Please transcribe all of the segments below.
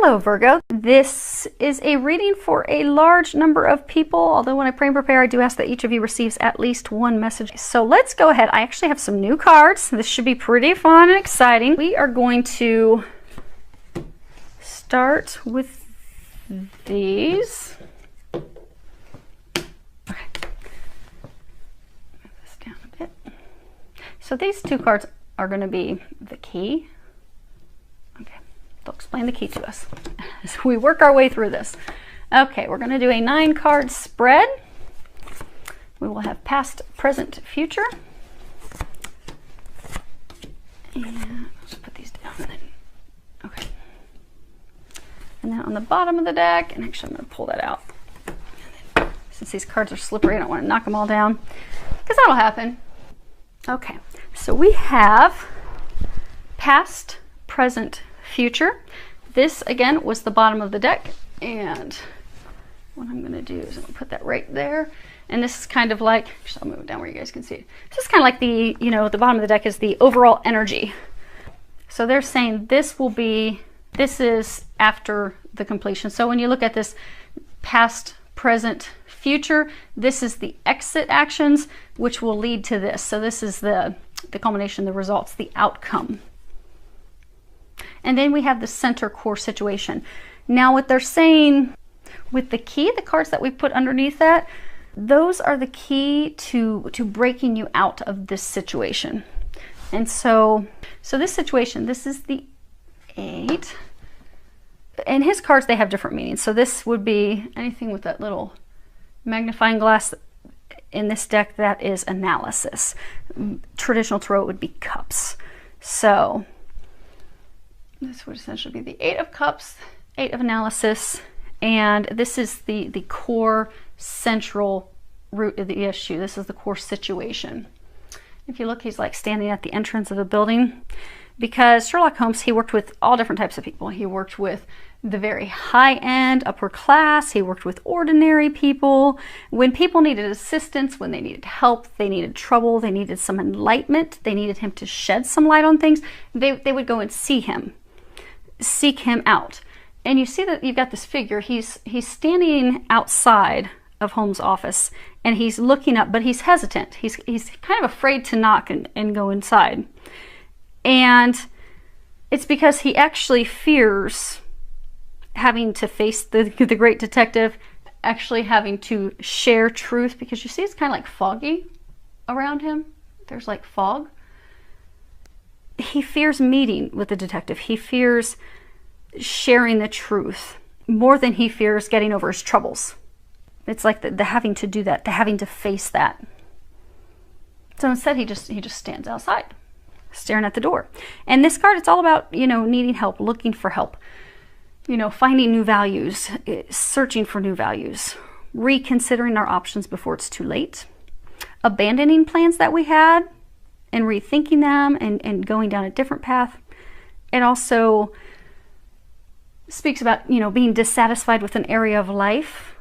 Hello Virgo, this is a reading for a large number of people, although when I pray and prepare I do ask that each of you receives at least one message. So let's go ahead. I actually have some new cards. This should be pretty fun and exciting. We are going to start with these. Okay. Move this down a bit. So these two cards are going to be the key. Okay, they'll explain the key to us as we work our way through this. Okay, we're going to do a 9-card spread. We will have past, present, future. And let's put these down. Okay. And then on the bottom of the deck, and actually I'm going to pull that out. Since these cards are slippery, I don't want to knock them all down, because that'll happen. Okay, so we have past, present, future. This again was the bottom of the deck, and what I'm going to do is I'm going to put that right there. And this is kind of like, actually I'll move it down where you guys can see it. This is kind of like the, the bottom of the deck is the overall energy. So they're saying this is after the completion. So when you look at this past, present, future, this is the exit actions, which will lead to this. So this is the culmination, the results, the outcome. And then we have the center core situation. Now what they're saying with the key, the cards that we put underneath that, those are the key to breaking you out of this situation. And so this situation, this is the 8. And his cards, they have different meanings. So this would be anything with that little magnifying glass in this deck, that is analysis. Traditional tarot would be cups. So this would essentially be the 8 of cups, 8 of analysis, and this is the core central root of the issue. This is the core situation. If you look, he's like standing at the entrance of a building, because Sherlock Holmes, he worked with all different types of people. He worked with the very high-end, upper class. He worked with ordinary people. When people needed assistance, when they needed help, they needed trouble, they needed some enlightenment, they needed him to shed some light on things, they would go and see him, seek him out. And you see that you've got this figure. He's standing outside of Holmes' office, and he's looking up, but he's hesitant. He's kind of afraid to knock and go inside. And it's because he actually fears having to face the great detective, actually having to share truth, because you see it's kind of like foggy around him. There's like fog. He fears meeting with the detective. He fears sharing the truth more than he fears getting over his troubles. It's like the having to do that, the having to face that. So instead he just stands outside, staring at the door. And this card, it's all about, needing help, looking for help, finding new values, searching for new values, reconsidering our options before it's too late, abandoning plans that we had and rethinking them and going down a different path. It also speaks about, being dissatisfied with an area of life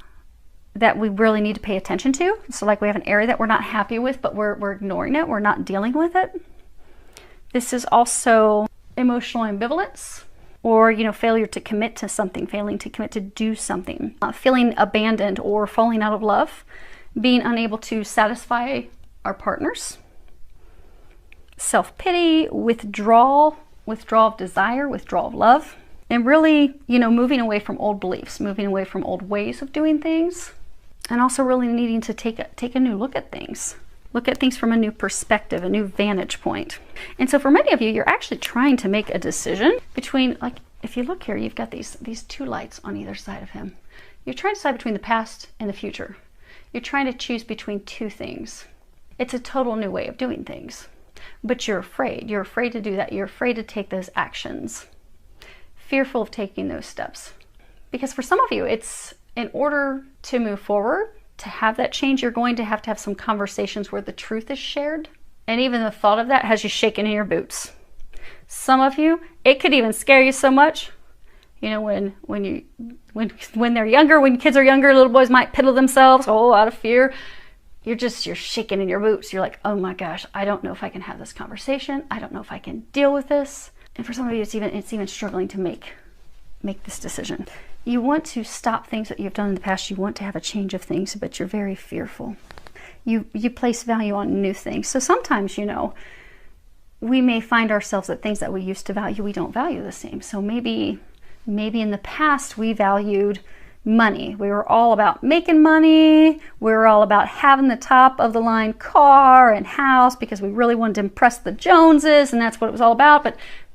that we really need to pay attention to. So like we have an area that we're not happy with, but we're ignoring it, we're not dealing with it. This is also emotional ambivalence, or failure to commit to something, failing to commit to do something, feeling abandoned or falling out of love, being unable to satisfy our partners, self-pity, withdrawal of desire, withdrawal of love, and really, moving away from old beliefs, moving away from old ways of doing things, and also really needing to take a new look at things. Look at things from a new perspective, a new vantage point. And so for many of you, you're actually trying to make a decision between, like, if you look here, you've got these 2 lights on either side of him. You're trying to decide between the past and the future. You're trying to choose between 2 things. It's a total new way of doing things. But you're afraid. You're afraid to do that. You're afraid to take those actions. Fearful of taking those steps. Because for some of you, it's in order to move forward, to have that change, you're going to have some conversations where the truth is shared. And even the thought of that has you shaking in your boots. Some of you, it could even scare you so much. When they're younger, when kids are younger, little boys might piddle themselves, out of fear. You're shaking in your boots. You're like, oh my gosh, I don't know if I can have this conversation. I don't know if I can deal with this. And for some of you, it's even struggling to make make this decision. You want to stop things that you've done in the past. You want to have a change of things, but you're very fearful. You place value on new things. So sometimes, you know, we may find ourselves that things that we used to value, we don't value the same. So maybe in the past we valued money. We were all about making money. We were all about having the top of the line car and house because we really wanted to impress the Joneses, and that's what it was all about.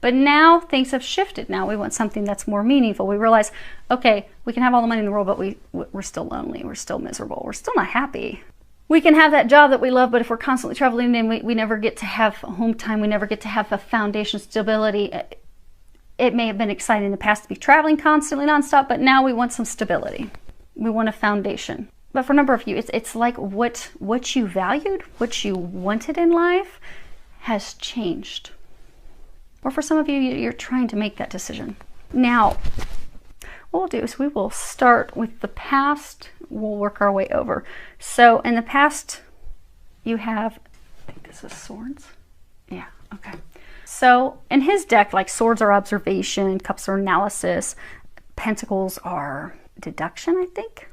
But now things have shifted. Now we want something that's more meaningful. We realize, okay, we can have all the money in the world, but we're still lonely. We're still miserable. We're still not happy. We can have that job that we love, but if we're constantly traveling and we never get to have home time, we never get to have a foundation stability. It may have been exciting in the past to be traveling constantly nonstop, but now we want some stability. We want a foundation. But for a number of you, it's like what you valued, what you wanted in life has changed. Or for some of you, you're trying to make that decision. Now, what we'll do is we will start with the past. We'll work our way over. So in the past, you have, I think this is swords. Yeah, okay. So in his deck, like swords are observation, cups are analysis, pentacles are deduction, I think,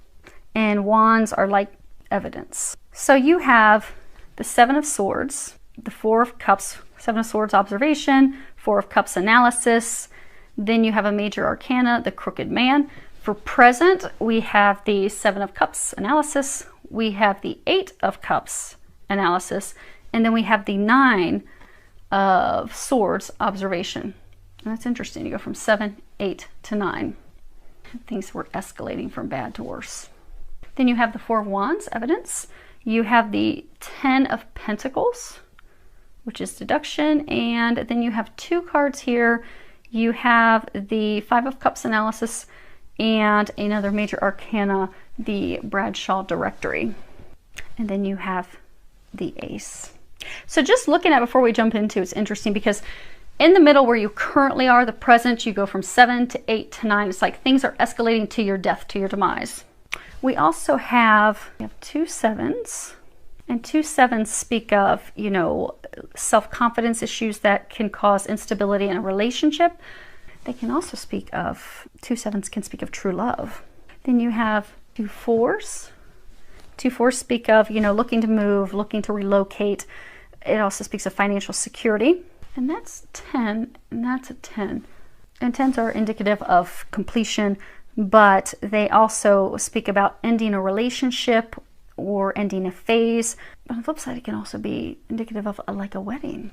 and wands are like evidence. So you have the Seven of Swords, the Four of Cups, Seven of Swords observation, Four of Cups analysis. Then you have a major arcana, the Crooked Man. For present, we have the Seven of Cups analysis. We have the Eight of Cups analysis. And then we have the Nine of Swords observation. And that's interesting. You go from 7, 8 to 9. Things were escalating from bad to worse. Then you have the Four of Wands evidence. You have the 10 of Pentacles, which is deduction. And then you have two cards here. You have the Five of Cups analysis and another major arcana, the Bradshaw Directory. And then you have the Ace. So just looking at before we jump into it's interesting because in the middle where you currently are, the present, you go from 7 to 8 to 9. It's like things are escalating to your death, to your demise. We also have, two sevens, and two sevens speak of, you know, self-confidence issues that can cause instability in a relationship. They can also speak of, two sevens can speak of true love. Then you have two fours. Two fours speak of, you know, looking to move, looking to relocate. It also speaks of financial security. And that's 10, and that's a 10. And 10s are indicative of completion, but they also speak about ending a relationship or ending a phase. But on the flip side, it can also be indicative of like a wedding.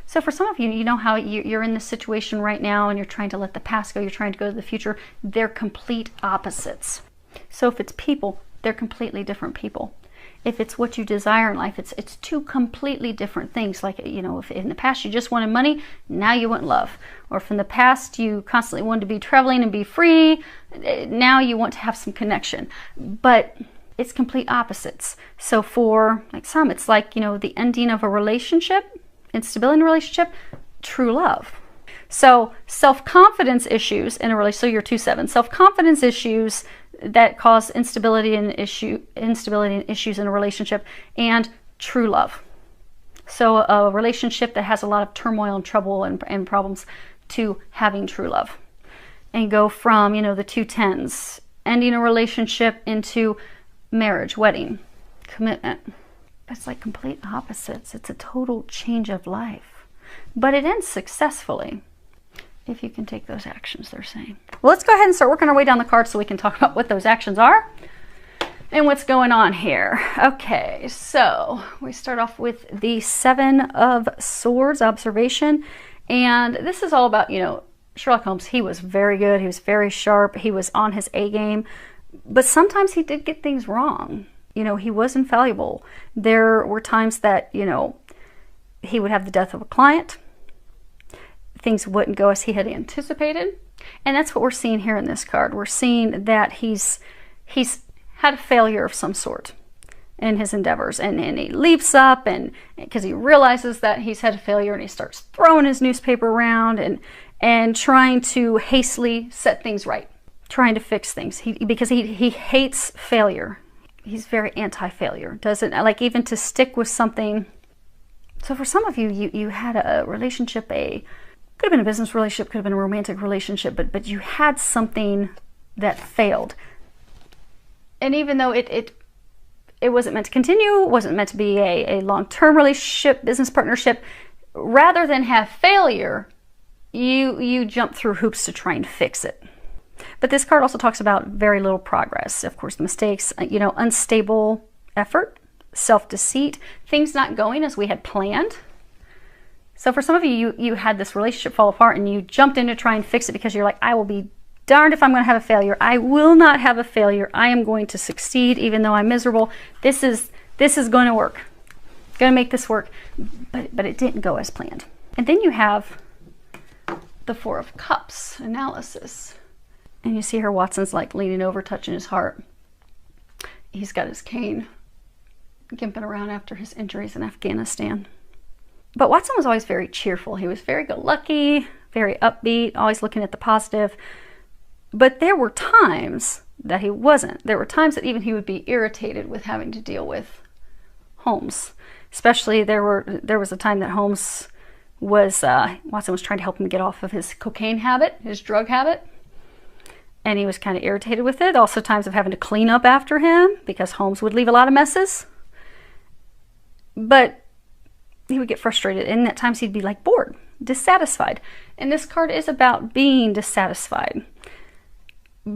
So for some of you, you know how you're in this situation right now and you're trying to let the past go, you're trying to go to the future. They're complete opposites. So if it's people, they're completely different people. If it's what you desire in life, it's two completely different things. Like, you know, if in the past you just wanted money, now you want love. Or if in the past you constantly wanted to be traveling and be free, now you want to have some connection. But it's complete opposites. So for like some, it's like, you know, the ending of a relationship, instability in a relationship, true love. So self-confidence issues in a relationship, so you're 2-7, self-confidence issues that cause instability and issues in a relationship, and true love. So a relationship that has a lot of turmoil and trouble and problems to having true love. And go from, you know, the 2-10s, ending a relationship, into marriage, wedding, commitment. It's like complete opposites. It's a total change of life. But it ends successfully if you can take those actions, they're saying. Well, let's go ahead and start working our way down the card so we can talk about what those actions are and what's going on here. Okay, so we start off with the Seven of Swords observation. And this is all about, you know, Sherlock Holmes. He was very good. He was very sharp. He was on his A game. But sometimes he did get things wrong. You know, he was infallible. There were times that, you know, he would have the death of a client. Things wouldn't go as he had anticipated. And that's what we're seeing here in this card. We're seeing that he's had a failure of some sort in his endeavors. And he leaps up, and because he realizes that he's had a failure, and he starts throwing his newspaper around and trying to hastily set things right, trying to fix things. Because he hates failure. He's very anti-failure. Doesn't like even to stick with something. So for some of you, you had a relationship, a Could have been a business relationship, could have been a romantic relationship, but you had something that failed. And even though it wasn't meant to continue, wasn't meant to be a long-term relationship, business partnership, rather than have failure, you jump through hoops to try and fix it. But this card also talks about very little progress. Of course, mistakes, unstable effort, self-deceit, things not going as we had planned. So for some of you, you had this relationship fall apart and you jumped in to try and fix it because you're like, I will be darned if I'm going to have a failure. I will not have a failure. I am going to succeed even though I'm miserable. This is going to work. Going to make this work. But it didn't go as planned. And then you have the Four of Cups analysis. And you see her, Watson's like leaning over, touching his heart. He's got his cane, gimping around after his injuries in Afghanistan. But Watson was always very cheerful. He was very go-lucky, very upbeat, always looking at the positive. But there were times that he wasn't. There were times that even he would be irritated with having to deal with Holmes. Especially there was a time that Holmes was, Watson was trying to help him get off of his cocaine habit, his drug habit. And he was kind of irritated with it. Also times of having to clean up after him because Holmes would leave a lot of messes. But he would get frustrated, and at times he'd be like bored, dissatisfied. And this card is about being dissatisfied,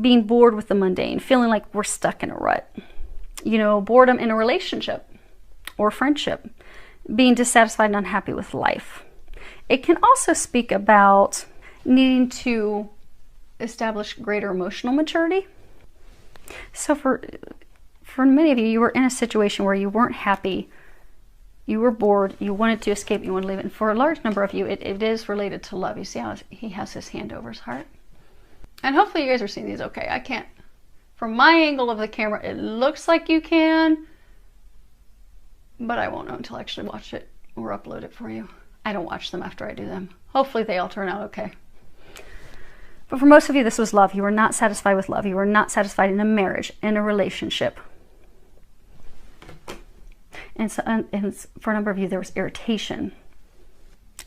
being bored with the mundane, feeling like we're stuck in a rut. Boredom in a relationship or friendship, being dissatisfied and unhappy with life. It can also speak about needing to establish greater emotional maturity. So for many of you, you were in a situation where you weren't happy. You were bored, you wanted to escape, you wanted to leave it. And for a large number of you, it is related to love. You see how he has his hand over his heart? And hopefully you guys are seeing these okay. I can't, from my angle of the camera, it looks like you can, but I won't know until I actually watch it or upload it for you. I don't watch them after I do them. Hopefully they all turn out okay. But for most of you, this was love. You were not satisfied with love. You were not satisfied in a marriage, in a relationship. And for a number of you, there was irritation,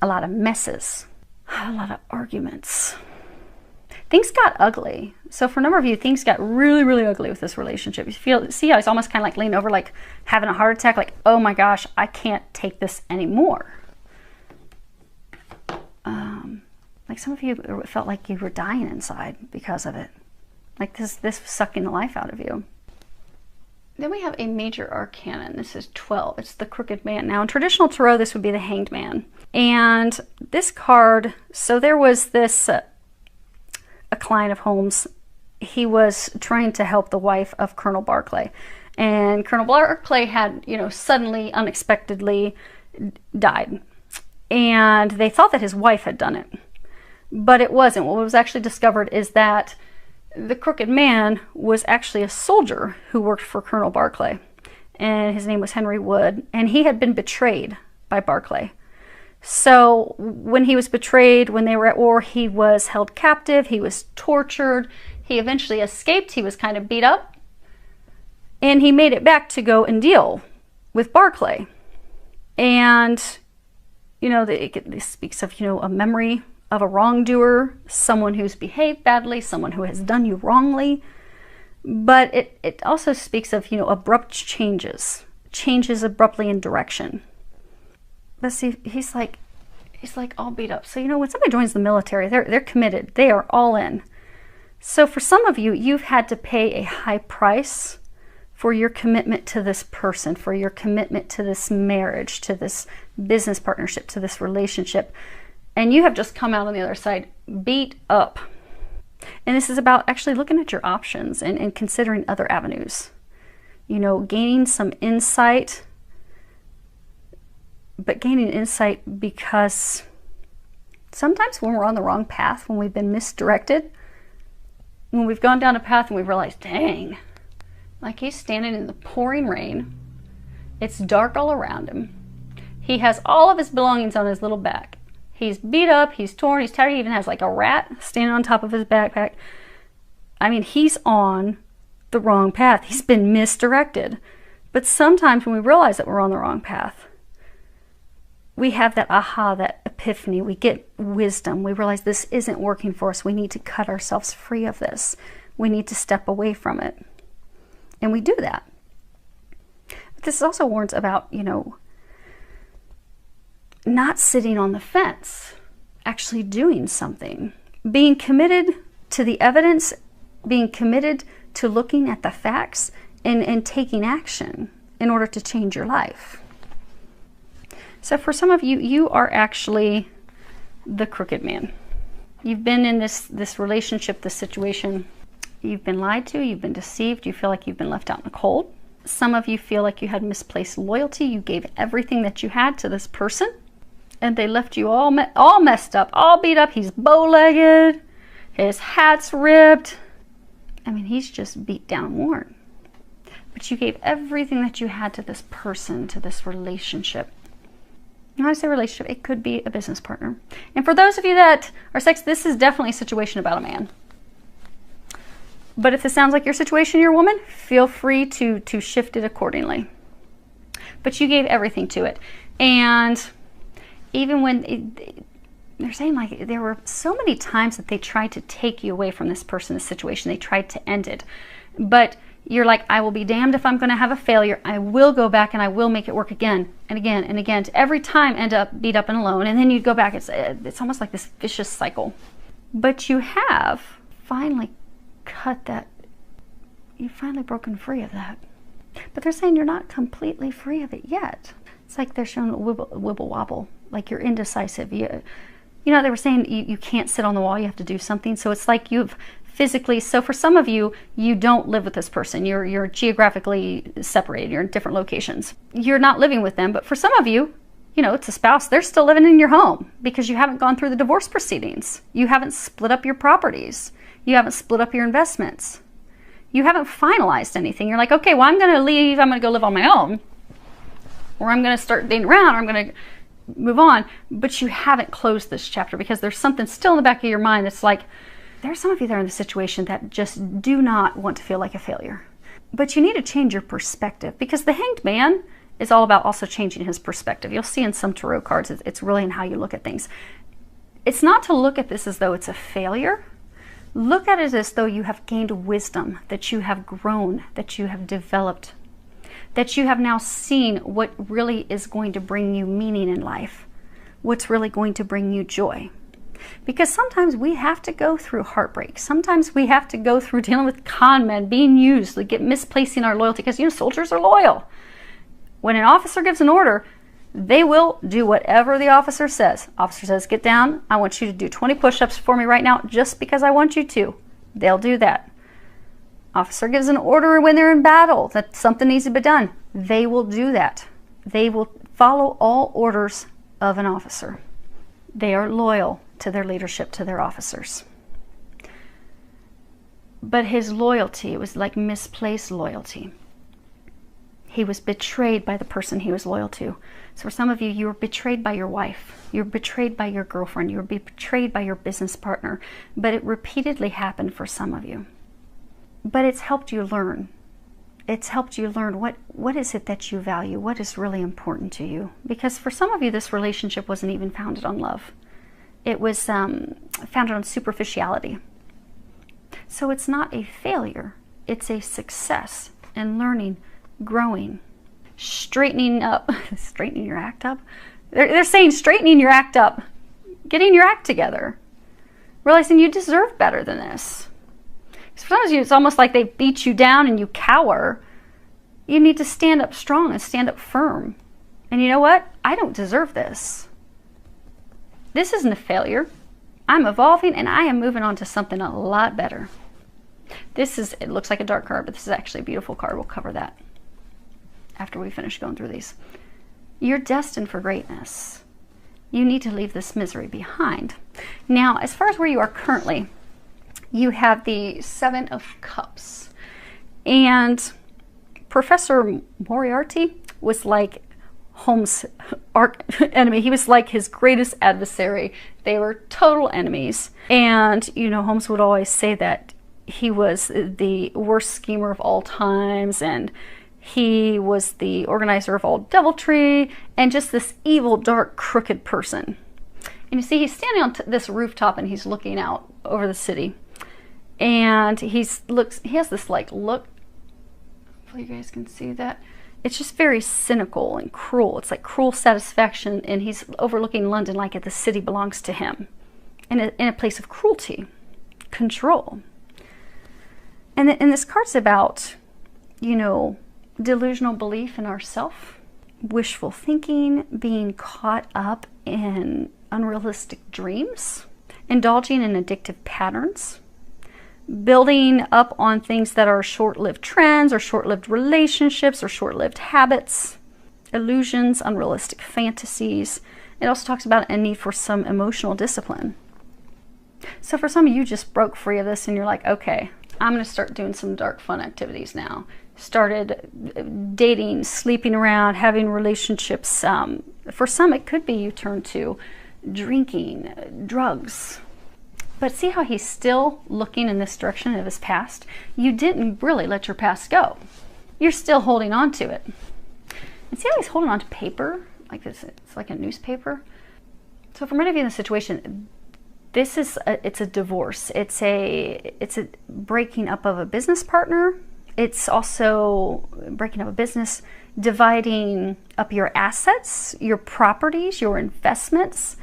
a lot of messes, a lot of arguments. Things got ugly. So for a number of you, things got really, really ugly with this relationship. You see how he's almost kind of like leaning over, like having a heart attack, like, oh my gosh, I can't take this anymore. Like some of you felt like you were dying inside because of it. Like this was sucking the life out of you. Then we have a major arcana. This is 12. It's the Crooked Man. Now, in traditional tarot, this would be the Hanged Man. And this card, so there was this, a client of Holmes. He was trying to help the wife of Colonel Barclay. And Colonel Barclay had, suddenly, unexpectedly died. And they thought that his wife had done it. But it wasn't. What was actually discovered is that the Crooked Man was actually a soldier who worked for Colonel Barclay, and his name was Henry Wood, and he had been betrayed by Barclay. So when he was betrayed, when they were at war, he was held captive, he was tortured, he eventually escaped, he was kind of beat up, and he made it back to go and deal with Barclay. And, this speaks of, a memory of a wrongdoer, someone who's behaved badly, someone who has done you wrongly. But it also speaks of, abrupt changes abruptly in direction. But see, he's like all beat up. So, when somebody joins the military, they're committed. They are all in. So for some of you, you've had to pay a high price for your commitment to this person, for your commitment to this marriage, to this business partnership, to this relationship. And you have just come out on the other side beat up. And this is about actually looking at your options and considering other avenues. Gaining some insight. But gaining insight because sometimes when we're on the wrong path, when we've been misdirected, when we've gone down a path and we've realized, dang, like he's standing in the pouring rain. It's dark all around him. He has all of his belongings on his little back. He's beat up, he's torn, he's tired, he even has like a rat standing on top of his backpack. I mean, he's on the wrong path. He's been misdirected. But sometimes when we realize that we're on the wrong path, we have that aha, that epiphany, we get wisdom, we realize this isn't working for us, we need to cut ourselves free of this, we need to step away from it, and we do that. But this also warns about, you know, not sitting on the fence, actually doing something, being committed to the evidence, being committed to looking at the facts, and taking action in order to change your life. So for some of you, you are actually the crooked man. You've been in this relationship, this situation. You've been lied to, you've been deceived, you feel like you've been left out in the cold. Some of you feel like you had misplaced loyalty. You gave everything that you had to this person, and they left you all messed up, all beat up. He's bow-legged, his hat's ripped. I mean, he's just beat down and worn. But you gave everything that you had to this person, to this relationship. When I say relationship, it could be a business partner. And for those of you that are sex, this is definitely a situation about a man. But if this sounds like your situation, you're a woman, feel free to shift it accordingly. But you gave everything to it. And even when they're saying, like, there were so many times that they tried to take you away from this person, this situation. They tried to end it. But you're like, I will be damned if I'm going to have a failure. I will go back and I will make it work again and again and again, to every time end up beat up and alone. And then you go back. It's almost like this vicious cycle. But you have finally cut that. You've finally broken free of that. But they're saying you're not completely free of it yet. It's like they're showing a wibble wobble, like you're indecisive. You know, they were saying you can't sit on the wall, you have to do something. So it's like you've physically, so for some of you, you don't live with this person. You're geographically separated. You're in different locations. You're not living with them. But for some of you, you know, it's a spouse. They're still living in your home because you haven't gone through the divorce proceedings. You haven't split up your properties. You haven't split up your investments. You haven't finalized anything. You're like, okay, well, I'm going to leave. I'm going to go live on my own. Or I'm going to start dating around. Or I'm going to move on. But you haven't closed this chapter because there's something still in the back of your mind that's like, there's some of you that are in the situation that just do not want to feel like a failure. But you need to change your perspective, because the Hanged Man is all about also changing his perspective. You'll see in some tarot cards, it's really in how you look at things. It's not to look at this as though it's a failure. Look at it as though you have gained wisdom, that you have grown, that you have developed, that you have now seen what really is going to bring you meaning in life, what's really going to bring you joy. Because sometimes we have to go through heartbreak. Sometimes we have to go through dealing with con men, being used, like misplacing our loyalty, because, you know, soldiers are loyal. When an officer gives an order, they will do whatever the officer says. Officer says, get down. I want you to do 20 push-ups for me right now just because I want you to. They'll do that. Officer gives an order when they're in battle that something needs to be done. They will do that. They will follow all orders of an officer. They are loyal to their leadership, to their officers. But his loyalty, it was like misplaced loyalty. He was betrayed by the person he was loyal to. So for some of you, you were betrayed by your wife. You were betrayed by your girlfriend. You were betrayed by your business partner. But it repeatedly happened for some of you. But it's helped you learn. It's helped you learn what is it that you value, what is really important to you. Because for some of you, this relationship wasn't even founded on love. It was founded on superficiality. So it's not a failure. It's a success in learning, growing, straightening up, straightening your act up. They're saying straightening your act up, getting your act together, realizing you deserve better than this. Sometimes it's almost like they beat you down and you cower. You need to stand up strong and stand up firm. And you know what? I don't deserve this. This isn't a failure. I'm evolving and I am moving on to something a lot better. It looks like a dark card, but this is actually a beautiful card. We'll cover that after we finish going through these. You're destined for greatness. You need to leave this misery behind. Now, as far as where you are currently, you have the Seven of Cups. And Professor Moriarty was like Holmes' arch enemy. He was like his greatest adversary. They were total enemies. And, you know, Holmes would always say that he was the worst schemer of all times, and he was the organizer of all deviltry, and just this evil, dark, crooked person. And you see he's standing on this rooftop and he's looking out over the city. And he has this like look, hopefully you guys can see that. It's just very cynical and cruel. It's like cruel satisfaction, and he's overlooking London like the city belongs to him, in a place of cruelty, control. And this card's about, you know, delusional belief in ourself, wishful thinking, being caught up in unrealistic dreams, indulging in addictive patterns, building up on things that are short-lived trends or short-lived relationships or short-lived habits, illusions, unrealistic fantasies. It also talks about a need for some emotional discipline. So for some of you, just broke free of this and you're like, okay, I'm going to start doing some dark fun activities now. Started dating, sleeping around, having relationships. For some, it could be you turn to drinking, drugs. But see how he's still looking in this direction of his past? You didn't really let your past go. You're still holding on to it. And see how he's holding on to paper? Like this, it's like a newspaper. So for many of you in this situation, this is it's a divorce. It's a breaking up of a business partner. It's also breaking up a business, dividing up your assets, your properties, your investments.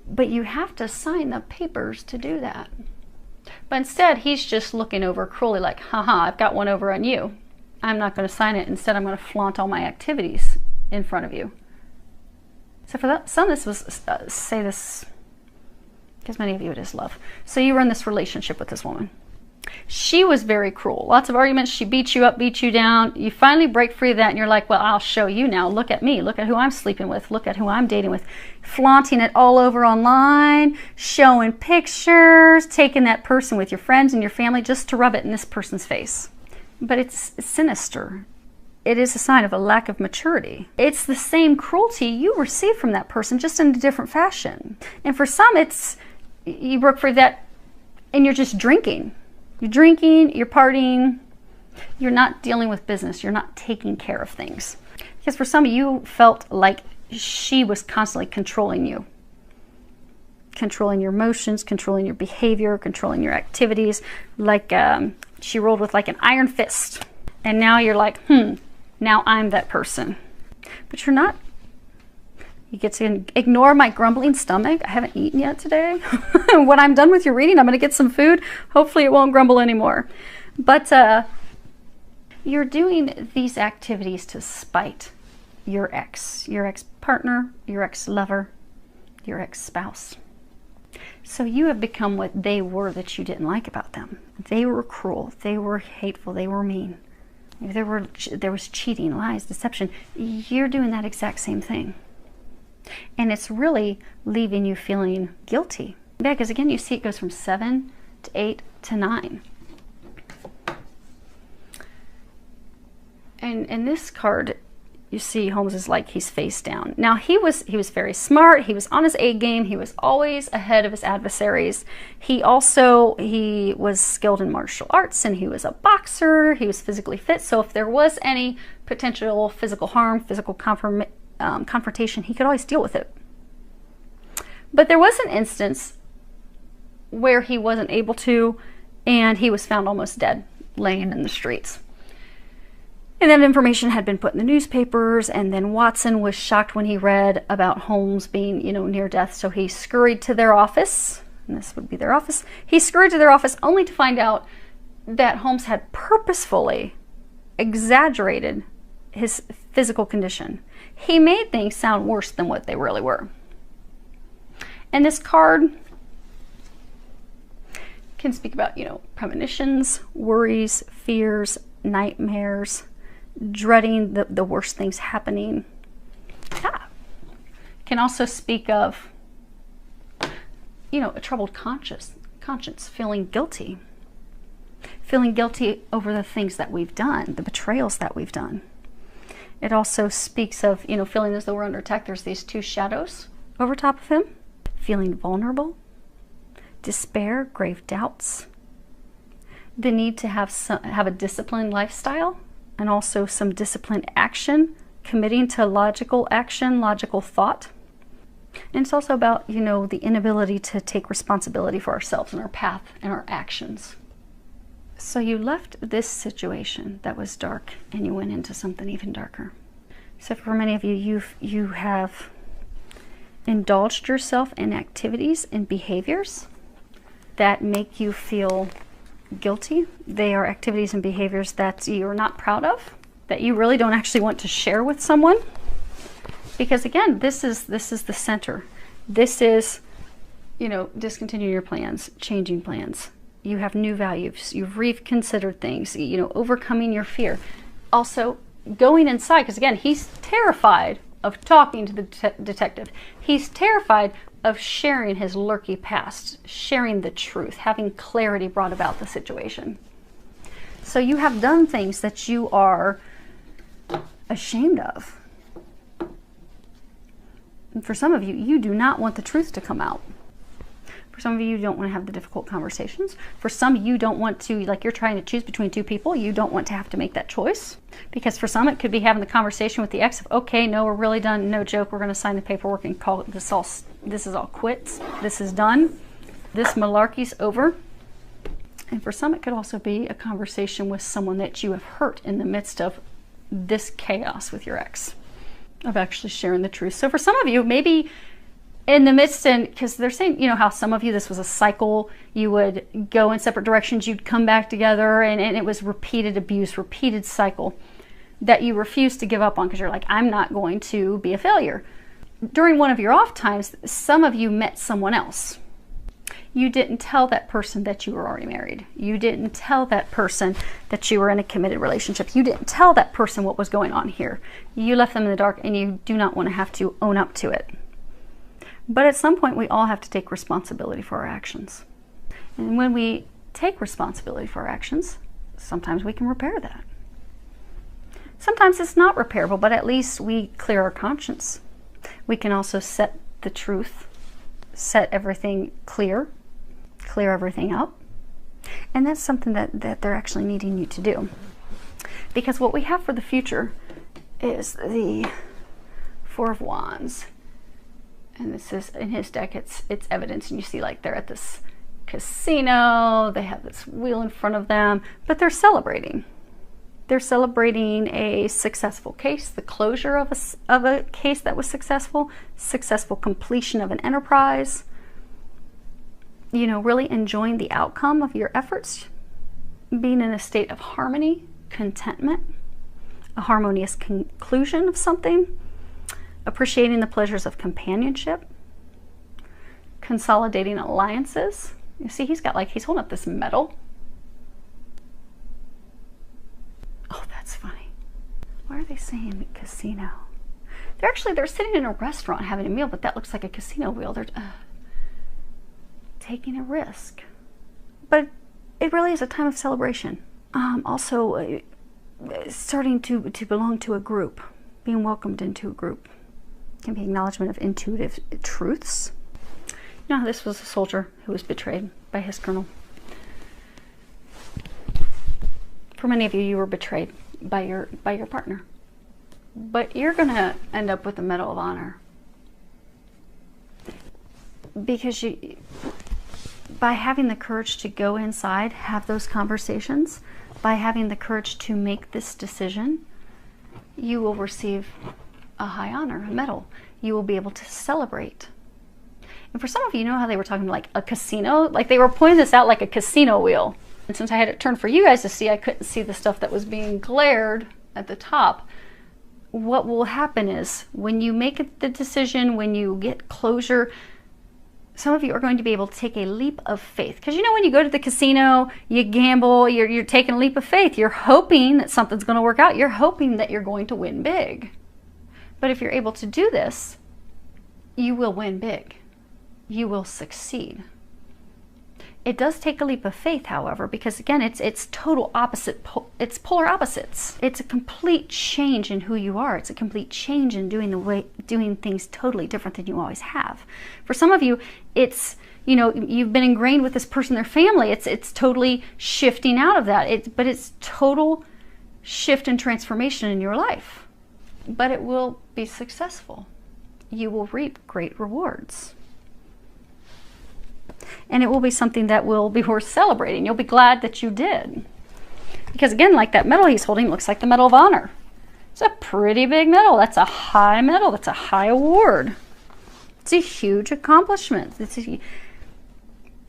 But you have to sign the papers to do that. But instead, he's just looking over cruelly like, haha, I've got one over on you. I'm not going to sign it. Instead, I'm going to flaunt all my activities in front of you. So for that, some of this was, say this, because many of you it is love. So you were in this relationship with this woman. She was very cruel. Lots of arguments. She beat you up, beat you down. You finally break free of that and you're like, well, I'll show you now. Look at me. Look at who I'm sleeping with. Look at who I'm dating with. Flaunting it all over online, showing pictures, taking that person with your friends and your family just to rub it in this person's face. But it's sinister. It is a sign of a lack of maturity. It's the same cruelty you received from that person, just in a different fashion. And for some, it's you broke free of that and you're just drinking. You're drinking, you're partying, you're not dealing with business, you're not taking care of things. Because for some of you felt like she was constantly controlling you. Controlling your emotions, controlling your behavior, controlling your activities. Like she rolled with like an iron fist. And now you're like, now I'm that person. But you're not. You get to ignore my grumbling stomach. I haven't eaten yet today. When I'm done with your reading, I'm going to get some food. Hopefully it won't grumble anymore. But you're doing these activities to spite your ex-partner, your ex-lover, your ex-spouse. So you have become what they were that you didn't like about them. They were cruel. They were hateful. They were mean. There was cheating, lies, deception. You're doing that exact same thing. And it's really leaving you feeling guilty. Yeah, because again, you see it goes from 7 to 8 to 9. And in this card, you see Holmes is like he's face down. Now he was very smart. He was on his A game. He was always ahead of his adversaries. He was skilled in martial arts, and he was a boxer. He was physically fit. So if there was any potential physical harm, physical confrontation, he could always deal with it. But there was an instance where he wasn't able to, and he was found almost dead, laying in the streets. And that information had been put in the newspapers, and then Watson was shocked when he read about Holmes being, near death. So he scurried to their office, and this would be their office. He scurried to their office only to find out that Holmes had purposefully exaggerated his physical condition. He made things sound worse than what they really were. And this card can speak about, premonitions, worries, fears, nightmares, dreading the worst things happening. Can also speak of, a troubled conscience, feeling guilty over the things that we've done, the betrayals that we've done. It also speaks of, feeling as though we're under attack. There's these two shadows over top of him. Feeling vulnerable, despair, grave doubts, the need to have a disciplined lifestyle, and also some disciplined action, committing to logical action, logical thought. And it's also about, you know, the inability to take responsibility for ourselves and our path and our actions. So you left this situation that was dark and you went into something even darker. So for many of you, you have indulged yourself in activities and behaviors that make you feel guilty. They are activities and behaviors that you're not proud of, that you really don't actually want to share with someone. Because again, this is the center. This is, you know, discontinuing your plans, changing plans. You have new values. You've reconsidered things, you know, overcoming your fear. Also going inside, because again, he's terrified of talking to the detective. He's terrified of sharing his lurky past, sharing the truth, having clarity brought about the situation. So you have done things that you are ashamed of. And for some of you, you do not want the truth to come out. For some of you, you don't want to have the difficult conversations. For some, you don't want to, like you're trying to choose between two people, you don't want to have to make that choice. Because for some, it could be having the conversation with the ex of, okay, no, we're really done, no joke, we're going to sign the paperwork and call it this is all quits. This is done. This malarkey's over. And for some, it could also be a conversation with someone that you have hurt in the midst of this chaos with your ex, of actually sharing the truth. So for some of you, maybe in the midst, and because they're saying, you know, how some of you, this was a cycle, you would go in separate directions, you'd come back together, and it was repeated abuse, repeated cycle that you refuse to give up on because you're like, I'm not going to be a failure. During one of your off times, some of you met someone else. You didn't tell that person that you were already married. You didn't tell that person that you were in a committed relationship. You didn't tell that person what was going on here. You left them in the dark, and you do not want to have to own up to it. But at some point, we all have to take responsibility for our actions. And when we take responsibility for our actions, sometimes we can repair that. Sometimes it's not repairable, but at least we clear our conscience. We can also set the truth, set everything clear everything up. And that's something that they're actually needing you to do. Because what we have for the future is the Four of Wands. And this is, in his deck, it's evidence. And you see, like, they're at this casino. They have this wheel in front of them. But they're celebrating. They're celebrating a successful case, the closure of a case that was successful completion of an enterprise. You know, really enjoying the outcome of your efforts. Being in a state of harmony, contentment, a harmonious conclusion of something. Appreciating the pleasures of companionship, consolidating alliances. You see, he's got, like, he's holding up this medal. Oh, that's funny. Why are they saying casino? They're sitting in a restaurant having a meal, but that looks like a casino wheel. They're taking a risk. But it really is a time of celebration. Also, starting to belong to a group, being welcomed into a group. Can be acknowledgement of intuitive truths. You know, this was a soldier who was betrayed by his colonel. For many of you, you were betrayed by your partner. But you're going to end up with the Medal of Honor. Because by having the courage to go inside, have those conversations, by having the courage to make this decision, you will receive a high honor, a medal. You will be able to celebrate. And for some of you, you know how they were talking like a casino? Like they were pointing this out like a casino wheel. And since I had it turned for you guys to see, I couldn't see the stuff that was being glared at the top. What will happen is when you make the decision, when you get closure, some of you are going to be able to take a leap of faith. Because you know when you go to the casino, you gamble, you're taking a leap of faith. You're hoping that something's going to work out. You're hoping that you're going to win big. But if you're able to do this, you will win big. You will succeed. It does take a leap of faith, however, because again, it's total opposite. It's polar opposites. It's a complete change in who you are. It's a complete change in doing things totally different than you always have. For some of you, it's, you know, you've been ingrained with this person, their family. It's totally shifting out of that. But it's total shift and transformation in your life. But it will be successful. you will reap great rewards. And it will be something that will be worth celebrating. You'll be glad that you did. Because again, like that medal he's holding looks like the Medal of Honor. It's a pretty big medal. That's a high medal. That's a high award. It's a huge accomplishment.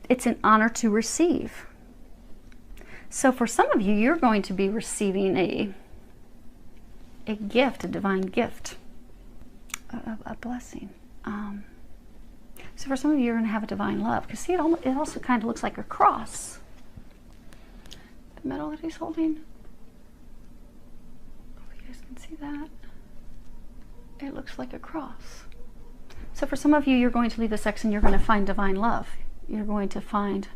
It's an honor to receive. So for some of you, you're going to be receiving a gift, a divine gift, a blessing. So for some of you, you're going to have a divine love. Because see, it also kind of looks like a cross. The medal that he's holding. Hope you guys can see that. It looks like a cross. So for some of you, you're going to leave the sex and you're going to find divine love. You're going to find,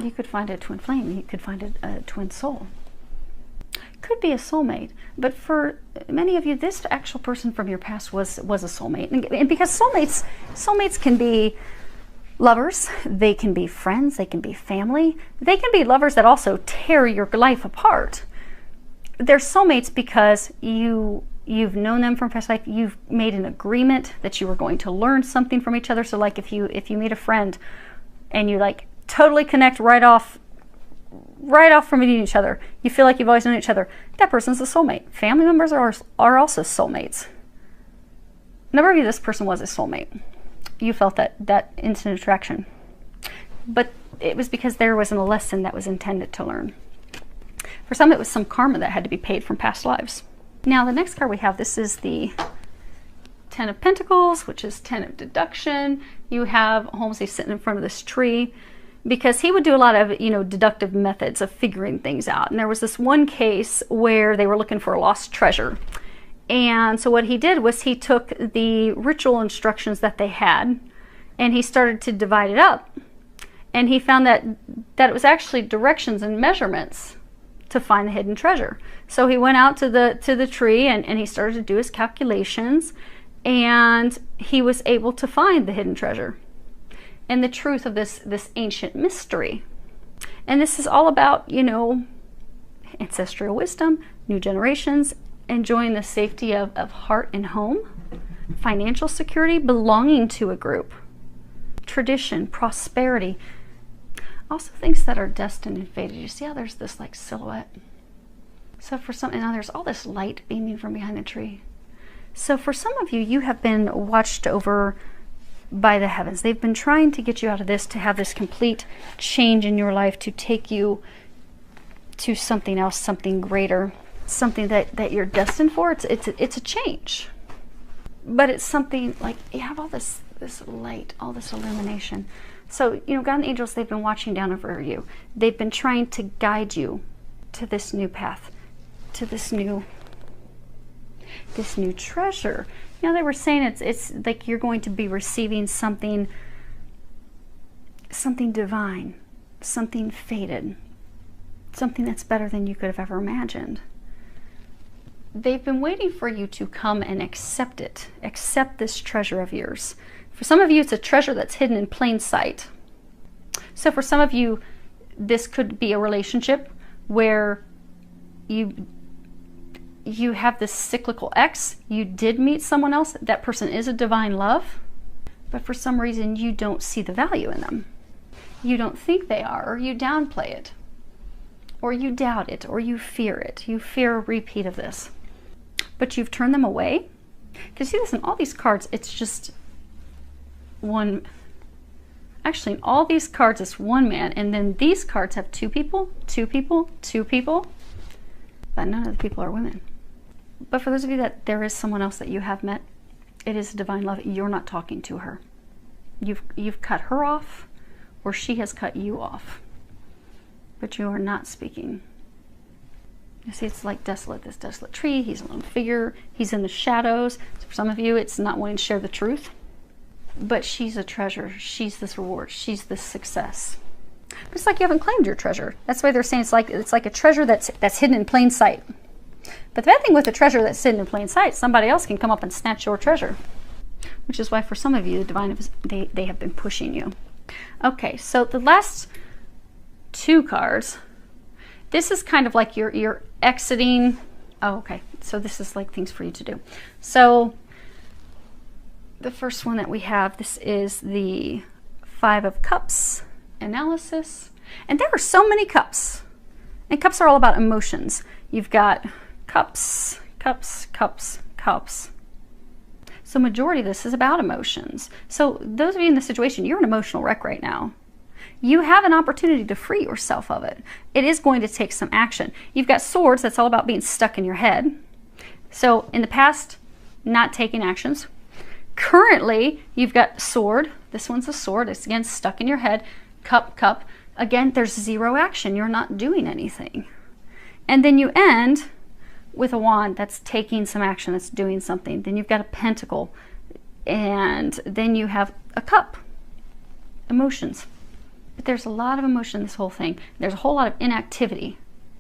you could find a twin flame. You could find a twin soul. Could be a soulmate, but for many of you, this actual person from your past was a soulmate. And because soulmates can be lovers, they can be friends, they can be family, they can be lovers that also tear your life apart. They're soulmates because you've known them from past life. You've made an agreement that you were going to learn something from each other. So like if you meet a friend and you like totally connect right off from meeting each other, you feel like you've always known each other, that person's a soulmate. Family members are also soulmates. A number of you, this person was a soulmate. You felt that instant attraction. But it was because there wasn't a lesson that was intended to learn. For some, it was some karma that had to be paid from past lives. Now, the next card we have, this is the Ten of Pentacles, which is 10 of deduction. You have Holmes, he's sitting in front of this tree, because he would do a lot of, deductive methods of figuring things out. And there was this one case where they were looking for a lost treasure. And so what he did was he took the ritual instructions that they had and he started to divide it up. And he found that it was actually directions and measurements to find the hidden treasure. So he went out to the tree and he started to do his calculations, and he was able to find the hidden treasure and the truth of this ancient mystery. And this is all about, ancestral wisdom, new generations, enjoying the safety of heart and home, financial security, belonging to a group, tradition, prosperity. Also things that are destined and fated. You see how there's this like silhouette? So for some, and now there's all this light beaming from behind the tree. So for some of you, you have been watched over by the heavens. They've been trying to get you out of this, to have this complete change in your life, to take you to something else, something greater, something that you're destined for. It's a change. But it's something like you have all this light, all this illumination. So, God and the angels, they've been watching down over you. They've been trying to guide you to this new path, to this new treasure. They were saying it's like you're going to be receiving something divine, something fated, something that's better than you could have ever imagined. They've been waiting for you to come and accept it, accept this treasure of yours. For some of you, it's a treasure that's hidden in plain sight. So for some of you, this could be a relationship where you have this cyclical ex. You did meet someone else. That person is a divine love, but for some reason you don't see the value in them. You don't think they are, or you downplay it, or you doubt it, or you fear it. You fear a repeat of this, but you've turned them away. Because see this in all these cards, it's just one. Actually, in all these cards, it's one man, and then these cards have two people, two people, two people, but none of the people are women. But for those of you that there is someone else that you have met, it is a divine love. You're not talking to her. You've cut her off, or she has cut you off, but you are not speaking. You see, it's like desolate, this desolate tree. He's a lone figure. He's in the shadows. So for some of you, it's not wanting to share the truth. But she's a treasure. She's this reward. She's this success. But it's like you haven't claimed your treasure. That's why they're saying it's like a treasure that's hidden in plain sight. But the bad thing with a treasure that's hidden in plain sight, somebody else can come up and snatch your treasure. Which is why for some of you, the divine, they have been pushing you. Okay, so the last two cards, this is kind of like you're exiting Oh, okay. So this is like things for you to do. So the first one that we have, this is the 5 of Cups analysis. And there are so many cups. And cups are all about emotions. You've got cups, cups, cups, cups. So majority of this is about emotions. So those of you in this situation, you're an emotional wreck right now. You have an opportunity to free yourself of it. It is going to take some action. You've got Swords, that's all about being stuck in your head. So in the past, not taking actions. Currently, you've got Sword. This one's a sword. It's again stuck in your head. Cup, cup. Again, there's 0 action. You're not doing anything. And then you end with a Wand that's taking some action, that's doing something. Then you've got a Pentacle. And then you have a Cup. Emotions. But there's a lot of emotion in this whole thing. There's a whole lot of inactivity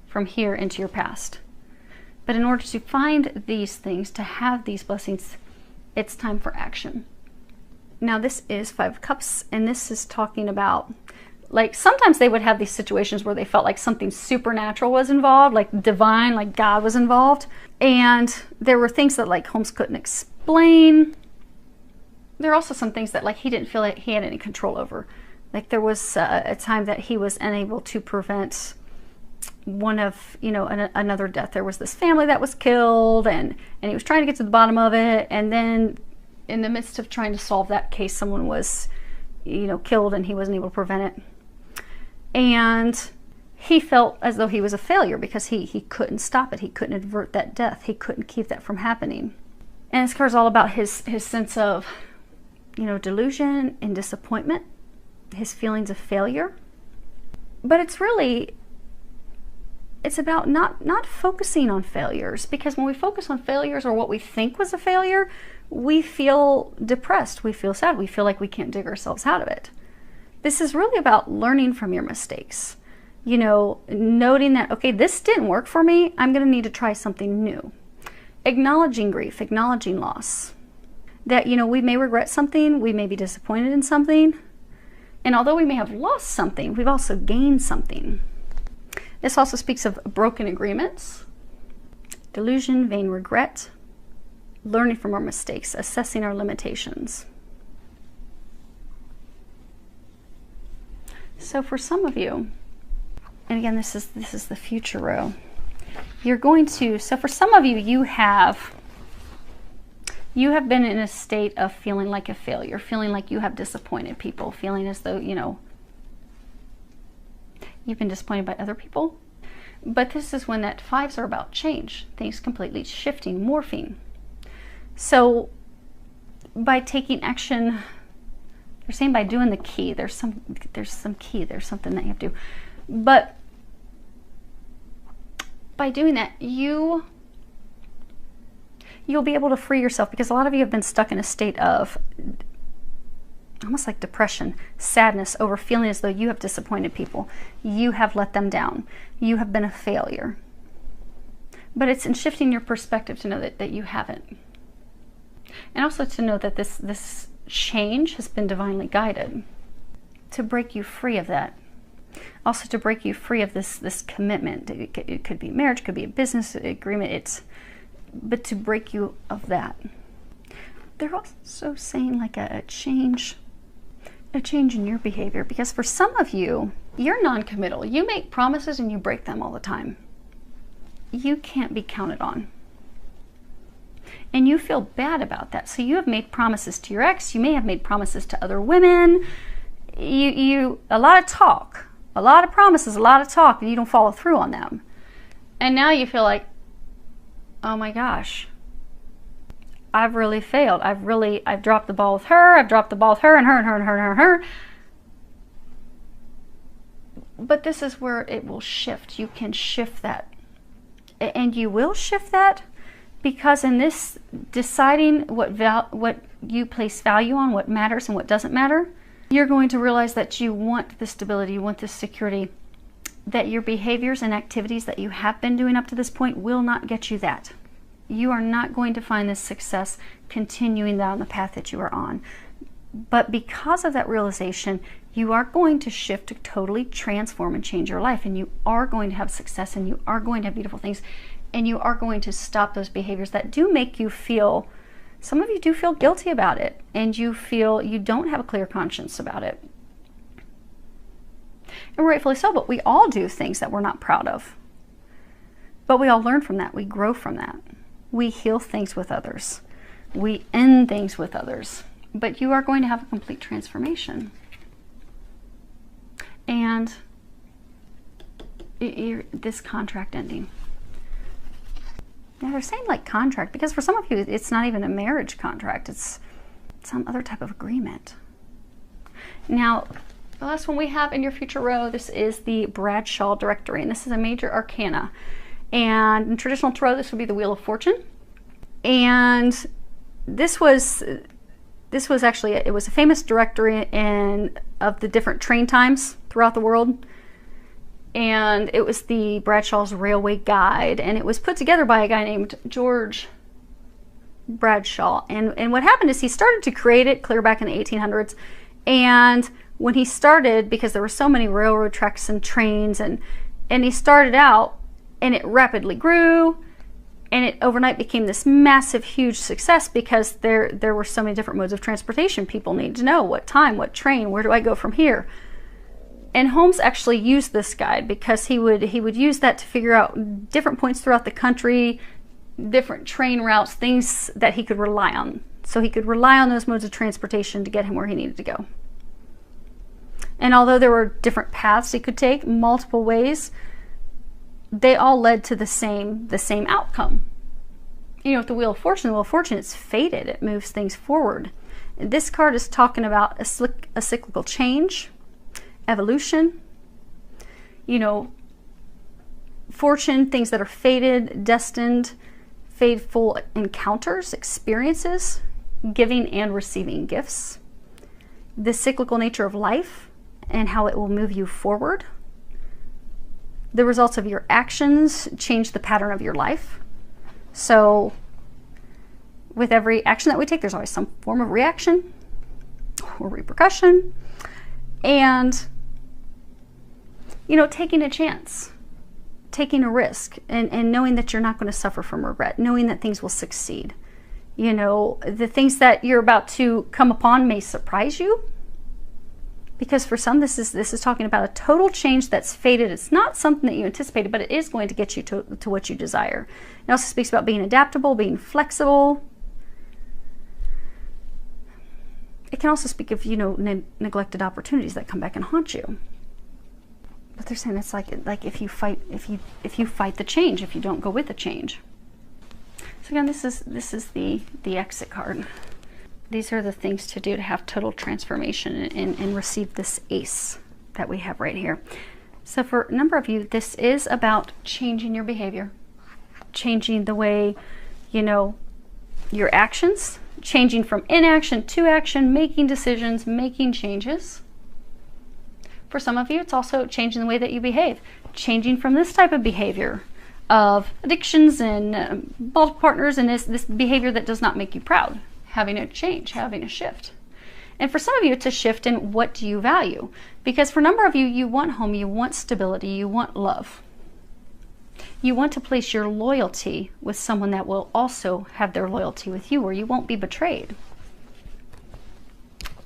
from here into your past. But in order to find these things, to have these blessings, it's time for action. Now this is 5 of Cups, and this is talking about, like, sometimes they would have these situations where they felt like something supernatural was involved, like divine, like God was involved. And there were things that like Holmes couldn't explain. There are also some things that like he didn't feel like he had any control over. Like there was a time that he was unable to prevent one of, you know, another death. There was this family that was killed, and he was trying to get to the bottom of it. And then in the midst of trying to solve that case, someone was, you know, killed, and he wasn't able to prevent it. And he felt as though he was a failure because he couldn't stop it. He couldn't avert that death. He couldn't keep that from happening. And this card's all about his sense of, you know, delusion and disappointment, his feelings of failure. But it's really, it's about not focusing on failures, because when we focus on failures or what we think was a failure, we feel depressed, we feel sad, we feel like we can't dig ourselves out of it. This is really about learning from your mistakes. You know, noting that, okay, this didn't work for me, I'm going to need to try something new. Acknowledging grief, acknowledging loss. That, you know, we may regret something, we may be disappointed in something, and although we may have lost something, we've also gained something. This also speaks of broken agreements, delusion, vain regret, learning from our mistakes, assessing our limitations. So for some of you, and again, this is the future row, you're going to, so for some of you, you have been in a state of feeling like a failure, feeling like you have disappointed people, feeling as though, you know, you've been disappointed by other people. But this is when that 5s are about change, things completely shifting, morphing. So by taking action, they're saying by doing the key, there's some key, there's something that you have to do. But by doing that, you'll be able to free yourself, because a lot of you have been stuck in a state of almost like depression, sadness over feeling as though you have disappointed people. You have let them down. You have been a failure. But it's in shifting your perspective to know that you haven't. And also to know that this change has been divinely guided to break you free of that. Also to break you free of this commitment. It could be marriage, could be a business agreement. But to break you of that. They're also saying like a change in your behavior, because for some of you, you're non-committal. You make promises and you break them all the time. You can't be counted on. And you feel bad about that. So you have made promises to your ex. You may have made promises to other women. A lot of talk, a lot of promises, a lot of talk, and you don't follow through on them. And now you feel like, oh my gosh, I've really failed. I've dropped the ball with her. I've dropped the ball with her and her and her and her and her and her. But this is where it will shift. You can shift that. And you will shift that, because in this deciding what you place value on, what matters and what doesn't matter, you're going to realize that you want this stability, you want this security, that your behaviors and activities that you have been doing up to this point will not get you that. You are not going to find this success continuing down the path that you are on. But because of that realization, you are going to shift to totally transform and change your life, and you are going to have success, and you are going to have beautiful things, And you are going to stop those behaviors that do make you feel, some of you do feel guilty about it, and you feel you don't have a clear conscience about it. And rightfully so, but we all do things that we're not proud of. But we all learn from that. We grow from that. We heal things with others. We end things with others. But you are going to have a complete transformation. And this contract ending. Yeah, they're saying like contract, because for some of you, it's not even a marriage contract. It's some other type of agreement. Now, the last one we have in your future row, this is the Bradshaw Directory, and this is a major arcana. And in traditional tarot, this would be the Wheel of Fortune. And this was actually, it was a famous directory of the different train times throughout the world. And it was the Bradshaw's Railway Guide, and it was put together by a guy named George Bradshaw. And what happened is he started to create it clear back in the 1800s. And when he started, because there were so many railroad tracks and trains, and he started out, and it rapidly grew, and it overnight became this massive, huge success, because there were so many different modes of transportation. People needed to know what time, what train, where do I go from here? And Holmes actually used this guide because he would use that to figure out different points throughout the country, different train routes, things that he could rely on. So he could rely on those modes of transportation to get him where he needed to go. And although there were different paths he could take, multiple ways, they all led to the same outcome. You know, with the Wheel of Fortune, it's fated. It moves things forward. And this card is talking about a cyclical change, evolution, you know, fortune, things that are fated, destined, fateful encounters, experiences, giving and receiving gifts, the cyclical nature of life and how it will move you forward. The results of your actions change the pattern of your life. So with every action that we take, there's always some form of reaction or repercussion. And you know, taking a chance, taking a risk, and knowing that you're not going to suffer from regret, knowing that things will succeed. You know, the things that you're about to come upon may surprise you, because for some, this is talking about a total change that's fated. It's not something that you anticipated, but it is going to get you to what you desire. It also speaks about being adaptable, being flexible. It can also speak of, you know, neglected opportunities that come back and haunt you. But they're saying it's like if you fight the change, if you don't go with the change. So again, this is the exit card. These are the things to do to have total transformation and receive this ace that we have right here. So for a number of you, this is about changing your behavior, changing the way, you know, your actions, changing from inaction to action, making decisions, making changes. For some of you, it's also changing the way that you behave, changing from this type of behavior of addictions and multiple partners and this behavior that does not make you proud, having a change, having a shift. And for some of you, it's a shift in what do you value? Because for a number of you, you want home, you want stability, you want love. You want to place your loyalty with someone that will also have their loyalty with you, or you won't be betrayed.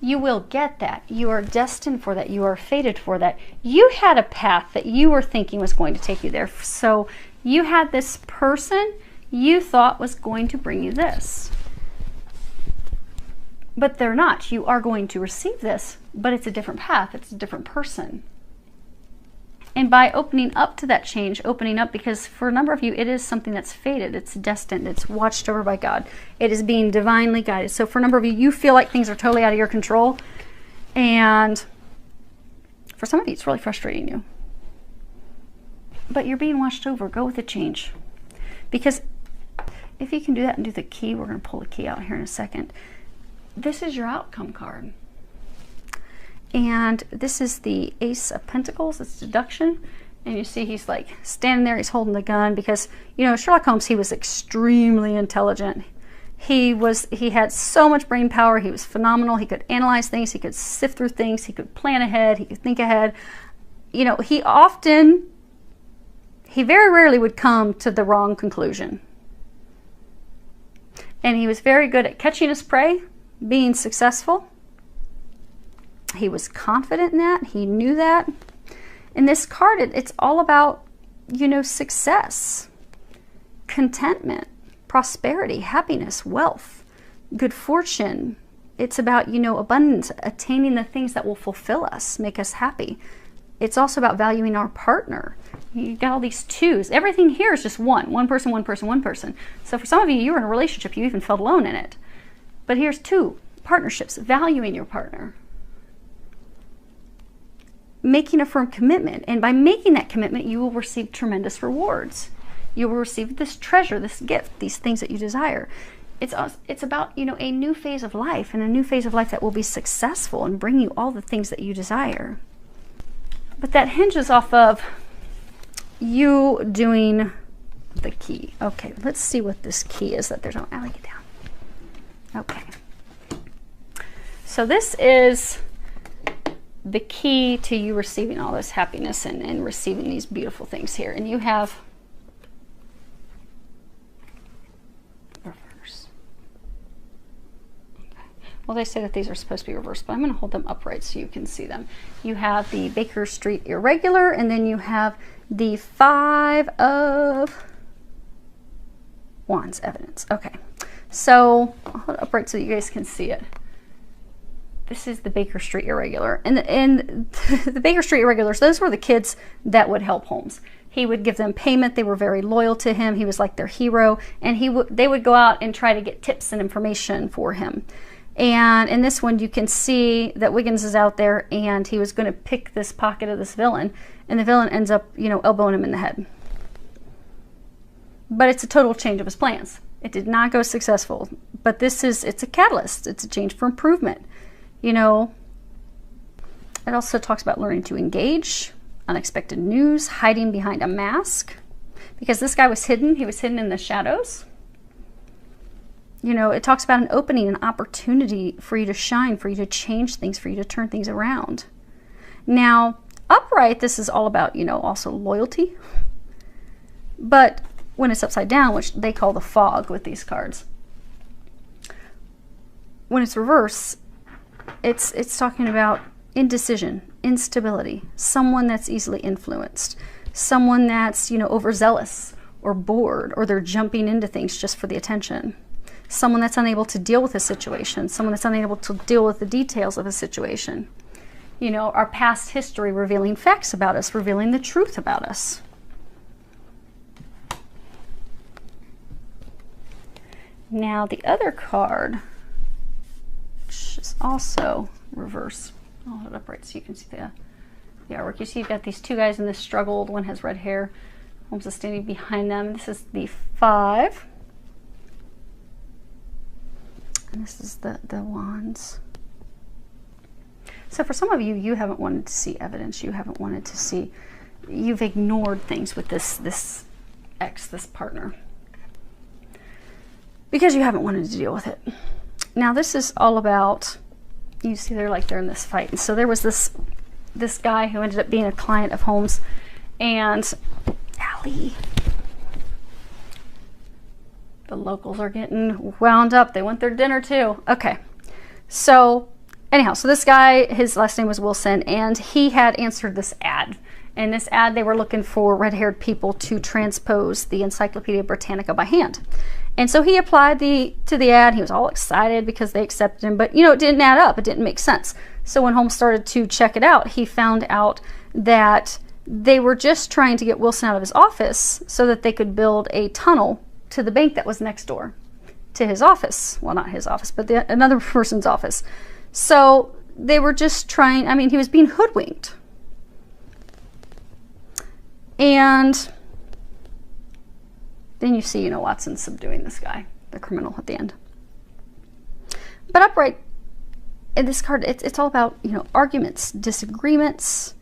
You will get that. You are destined for that. You are fated for that. You had a path that you were thinking was going to take you there. So you had this person you thought was going to bring you this. But they're not. You are going to receive this, but it's a different path. It's a different person. And by opening up to that change, opening up, because for a number of you, it is something that's fated. It's destined. It's watched over by God. It is being divinely guided. So for a number of you, you feel like things are totally out of your control. And for some of you, it's really frustrating you. But you're being watched over. Go with the change. Because if you can do that and do the key, we're going to pull the key out here in a second. This is your outcome card. And this is the Ace of Pentacles. It's deduction. And you see he's like standing there. He's holding the gun because, you know, Sherlock Holmes, he was extremely intelligent. He had so much brain power. He was phenomenal. He could analyze things. He could sift through things. He could plan ahead. He could think ahead. You know, he he very rarely would come to the wrong conclusion. And he was very good at catching his prey, being successful. He was confident in that. He knew that. In this card, it's all about, you know, success, contentment, prosperity, happiness, wealth, good fortune. It's about, you know, abundance, attaining the things that will fulfill us, make us happy. It's also about valuing our partner. You got all these twos. Everything here is just one person, one person, one person. So for some of you, you're in a relationship, you even felt alone in it. But here's two partnerships, valuing your partner, making a firm commitment. And by making that commitment, you will receive tremendous rewards. You will receive this treasure, this gift, these things that you desire. It's about, you know, a new phase of life, and a new phase of life that will be successful and bring you all the things that you desire. But that hinges off of you doing the key. Okay, let's see what this key is that there's no alley. Get down. Okay. So this is the key to you receiving all this happiness and receiving these beautiful things here. And you have reverse. Okay. Well, they say that these are supposed to be reversed, but I'm going to hold them upright so you can see them. You have the Baker Street irregular, and then you have the 5 of Wands evidence. Okay, so I'll hold it upright so you guys can see it. This is the Baker Street irregular, and the Baker Street irregulars, those were the kids that would help Holmes. He would give them payment. They were very loyal to him. He was like their hero, and they would go out and try to get tips and information for him. And in this one, you can see that Wiggins is out there, and he was going to pick this pocket of this villain, and the villain ends up, you know, elbowing him in the head. But it's a total change of his plans. It did not go successful, but it's a catalyst. It's a change for improvement. You know, it also talks about learning to engage, unexpected news, hiding behind a mask, because this guy was hidden. He was hidden in the shadows. You know, it talks about an opening, an opportunity for you to shine, for you to change things, for you to turn things around. Now, upright, this is all about, you know, also loyalty. But when it's upside down, which they call the fog with these cards, when it's reverse, it's talking about indecision, instability, someone that's easily influenced, someone that's, you know, overzealous or bored, or they're jumping into things just for the attention, someone that's unable to deal with a situation, someone that's unable to deal with the details of a situation. You know, our past history revealing facts about us, revealing the truth about us. Now the other card, which is also reverse. I'll hold it upright so you can see the artwork. You see you've got these two guys in this struggle. One has red hair. Holmes is standing behind them. This is the 5. And this is the Wands. So for some of you, you haven't wanted to see evidence. You haven't wanted to see, you've ignored things with this ex, this partner, because you haven't wanted to deal with it. Now this is all about, you see they're in this fight. And so there was this guy who ended up being a client of Holmes, and Allie, the locals are getting wound up. They want their dinner too. Okay, so anyhow, so this guy, his last name was Wilson, and he had answered this ad. In this ad, they were looking for red-haired people to transpose the Encyclopedia Britannica by hand. And so he applied to the ad. He was all excited because they accepted him, but you know, it didn't add up. It didn't make sense. So when Holmes started to check it out, he found out that they were just trying to get Wilson out of his office so that they could build a tunnel to the bank that was next door to his office. Well, not his office, but another person's office. So they were just trying, I mean, he was being hoodwinked. And then you see, you know, Watson subduing this guy, the criminal, at the end. But upright, in this card, it's all about, you know, arguments, disagreements,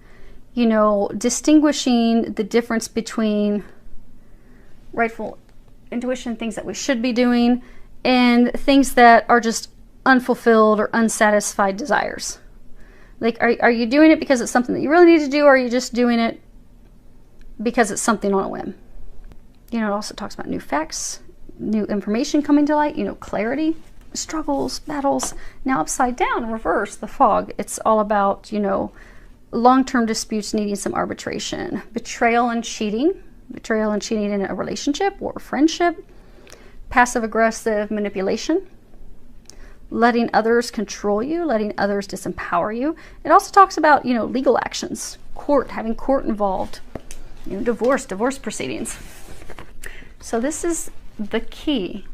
you know, distinguishing the difference between rightful intuition, things that we should be doing, and things that are just unfulfilled or unsatisfied desires. Like, are you doing it because it's something that you really need to do, or are you just doing it because it's something on a whim. You know, it also talks about new facts, new information coming to light, you know, clarity, struggles, battles. Now upside down, reverse, the fog, it's all about, you know, long-term disputes needing some arbitration, betrayal and cheating in a relationship or friendship, passive-aggressive manipulation, letting others control you, letting others disempower you. It also talks about, you know, legal actions, having court involved, you know, divorce proceedings. So this is the key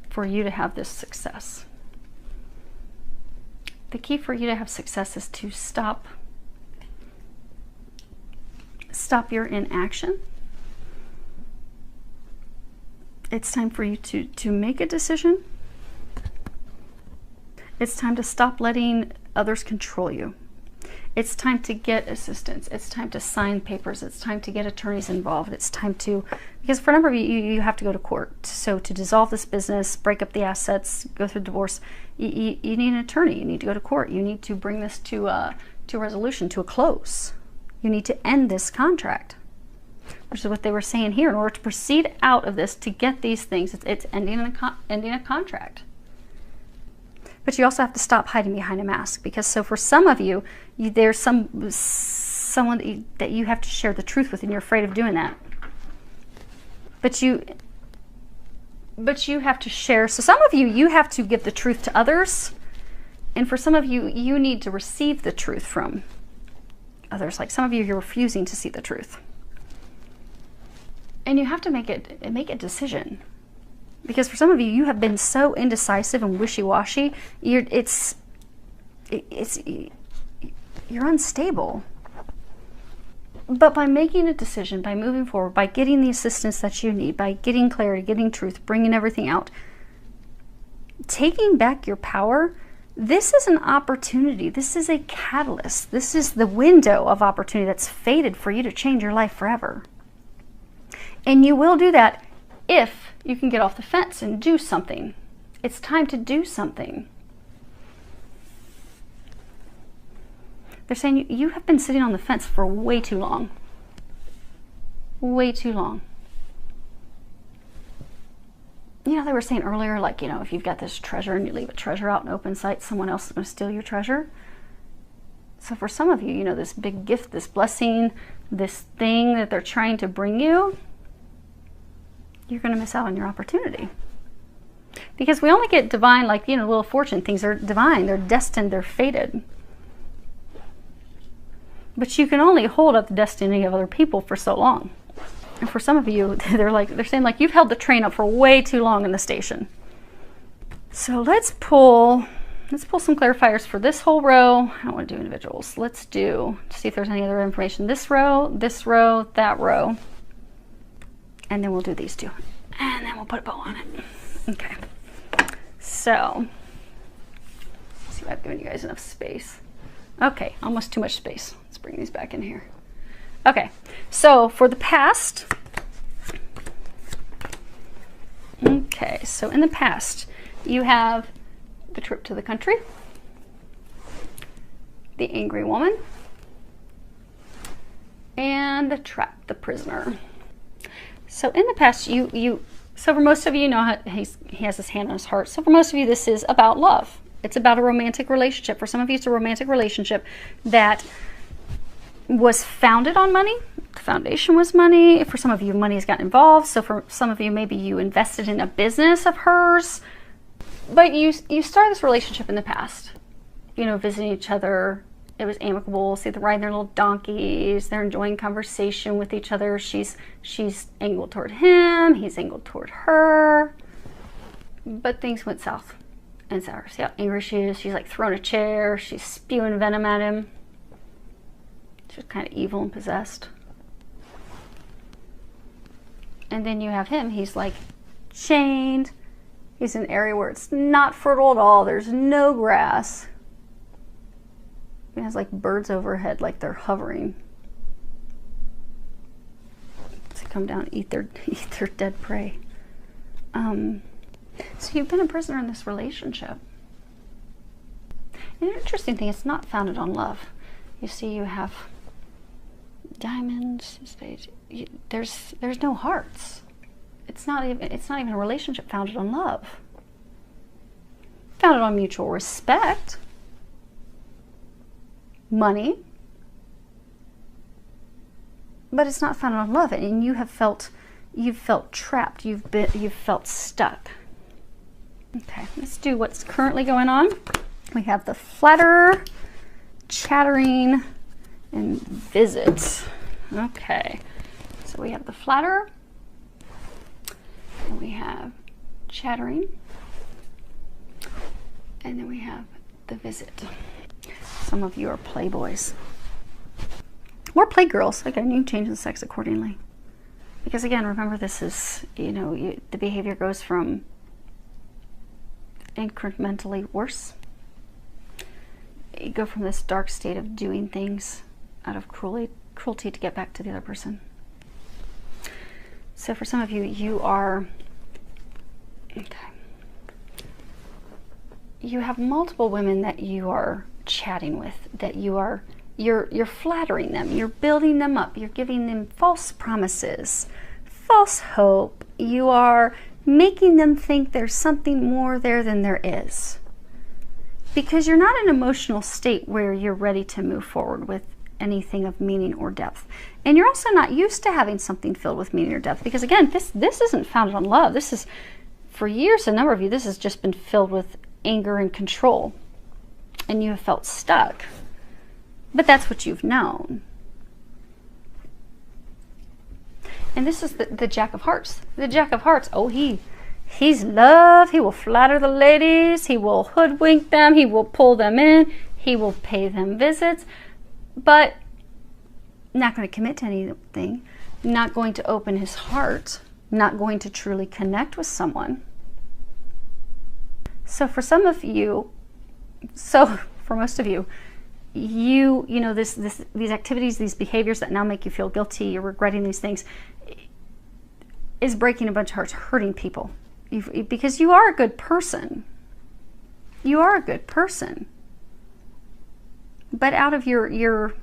for you to have this success. The key for you to have success is to stop your inaction. It's time for you to make a decision. It's time to stop letting others control you. It's time to get assistance. It's time to sign papers. It's time to get attorneys involved. It's time to, because for a number of you have to go to court. So to dissolve this business, break up the assets, go through divorce, you need an attorney. You need to go to court. You need to bring this to a resolution, to a close. You need to end this contract, which is what they were saying here. In order to proceed out of this, to get these things, it's ending a contract. But you also have to stop hiding behind a mask, because so for some of you, there's someone that you have to share the truth with, and you're afraid of doing that. But you have to share. So some of you have to give the truth to others, and for some of you, you need to receive the truth from others. Like some of you, you're refusing to see the truth, and you have to make a decision. Because for some of you, you have been so indecisive and wishy-washy, you're unstable. But by making a decision, by moving forward, by getting the assistance that you need, by getting clarity, getting truth, bringing everything out, taking back your power, this is an opportunity. This is a catalyst. This is the window of opportunity that's fated for you to change your life forever. And you will do that if you can get off the fence and do something. It's time to do something. They're saying you have been sitting on the fence for way too long. Way too long. You know, they were saying earlier, like, you know, if you've got this treasure and you leave a treasure out in open sight, someone else is going to steal your treasure. So for some of you, you know, this big gift, this blessing, this thing that they're trying to bring you, you're going to miss out on your opportunity. Because we only get divine, like, you know, Wheel of Fortune. Things are divine. They're destined. They're fated. But you can only hold up the destiny of other people for so long. And for some of you, they're saying, like, you've held the train up for way too long in the station. So let's pull some clarifiers for this whole row. I don't want to do individuals. Let's see if there's any other information. This row, that row. And then we'll do these two. And then we'll put a bow on it. Okay. So, let's see if I've given you guys enough space. Okay, almost too much space. Let's bring these back in here. Okay, so for the past. Okay, so in the past, you have the trip to the country, the angry woman, and the trap, the prisoner. So in the past, so for most of you, know how he has his hand on his heart. So for most of you, this is about love. It's about a romantic relationship. For some of you, it's a romantic relationship that was founded on money. The foundation was money. For some of you, money has gotten involved. So for some of you, maybe you invested in a business of hers. But you started this relationship in the past. You know, visiting each other. It was amicable. See, they're riding their little donkeys. They're enjoying conversation with each other. She's angled toward him. He's angled toward her. But things went south and sour. See how angry she is? She's like throwing a chair. She's spewing venom at him. She's kind of evil and possessed. And then you have him. He's like chained. He's in an area where it's not fertile at all. There's no grass. It has like birds overhead, like they're hovering to come down and eat their dead prey. So you've been a prisoner in this relationship. And an interesting thing, it's not founded on love. You see, you have Diamonds, spades. There's no hearts. It's not even a relationship founded on love. Founded on mutual respect, money, but it's not founded on love. And you've felt trapped. You've felt stuck. Okay, let's do what's currently going on. We have the flatterer, chattering, and visit. Okay, so we have the flatterer, and we have chattering, and then we have the visit. Some of you are playboys or playgirls. Again, you can change the sex accordingly, because again, remember, this is, the behavior goes from incrementally worse. You go from this dark state of doing things out of cruelty to get back to the other person. So for some of you, you are, okay, you have multiple women that you are chatting with, that you're flattering them, you're building them up, you're giving them false promises, false hope, you are making them think there's something more there than there is. Because you're not in an emotional state where you're ready to move forward with anything of meaning or depth. And you're also not used to having something filled with meaning or depth. Because again, this isn't founded on love. This is, for years, a number of you, this has just been filled with anger and control. And you have felt stuck. But that's what you've known. And this is the Jack of Hearts. The Jack of Hearts, oh, he's love. He will flatter the ladies. He will hoodwink them. He will pull them in. He will pay them visits. But not going to commit to anything. Not going to open his heart. Not going to truly connect with someone. So for some of you, for most of you, these activities, these behaviors that now make you feel guilty, you're regretting these things, is breaking a bunch of hearts, hurting people. Because you are a good person. You are a good person. But out of your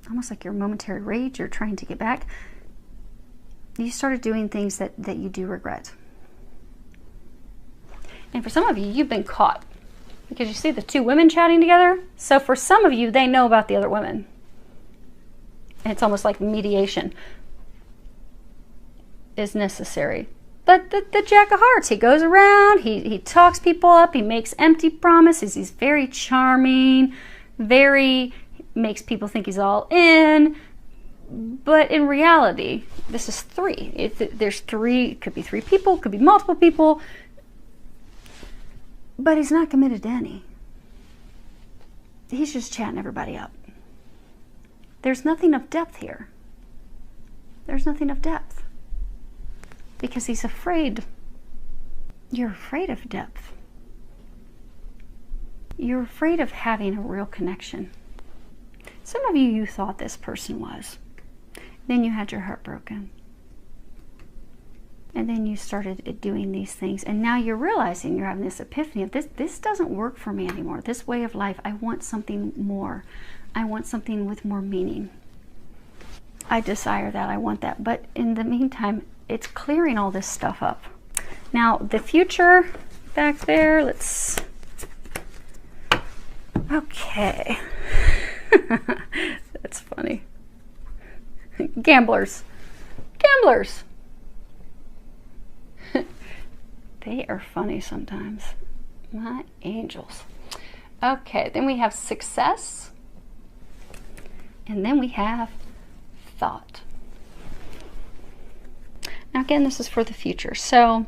almost like your momentary rage, you're trying to get back, you started doing things that you do regret. And for some of you, you've been caught. Because you see the two women chatting together. So for some of you, they know about the other women. And it's almost like mediation is necessary. But the Jack of Hearts, he goes around, he talks people up, he makes empty promises, he's very charming, makes people think he's all in. But in reality, this is three. There's three, it could be three people, could be multiple people. But he's not committed to any. He's just chatting everybody up. There's nothing of depth here. There's nothing of depth. Because he's afraid. You're afraid of depth. You're afraid of having a real connection. Some of you thought this person was. Then you had your heart broken. And then you started doing these things. And now you're realizing, you're having this epiphany of this doesn't work for me anymore. This way of life, I want something more. I want something with more meaning. I desire that, I want that. But in the meantime, it's clearing all this stuff up. Now, the future back there, let's... Okay. That's funny. Gamblers. Gamblers. They are funny sometimes. My angels. Okay, then we have success. And then we have thought. Now again, this is for the future. So,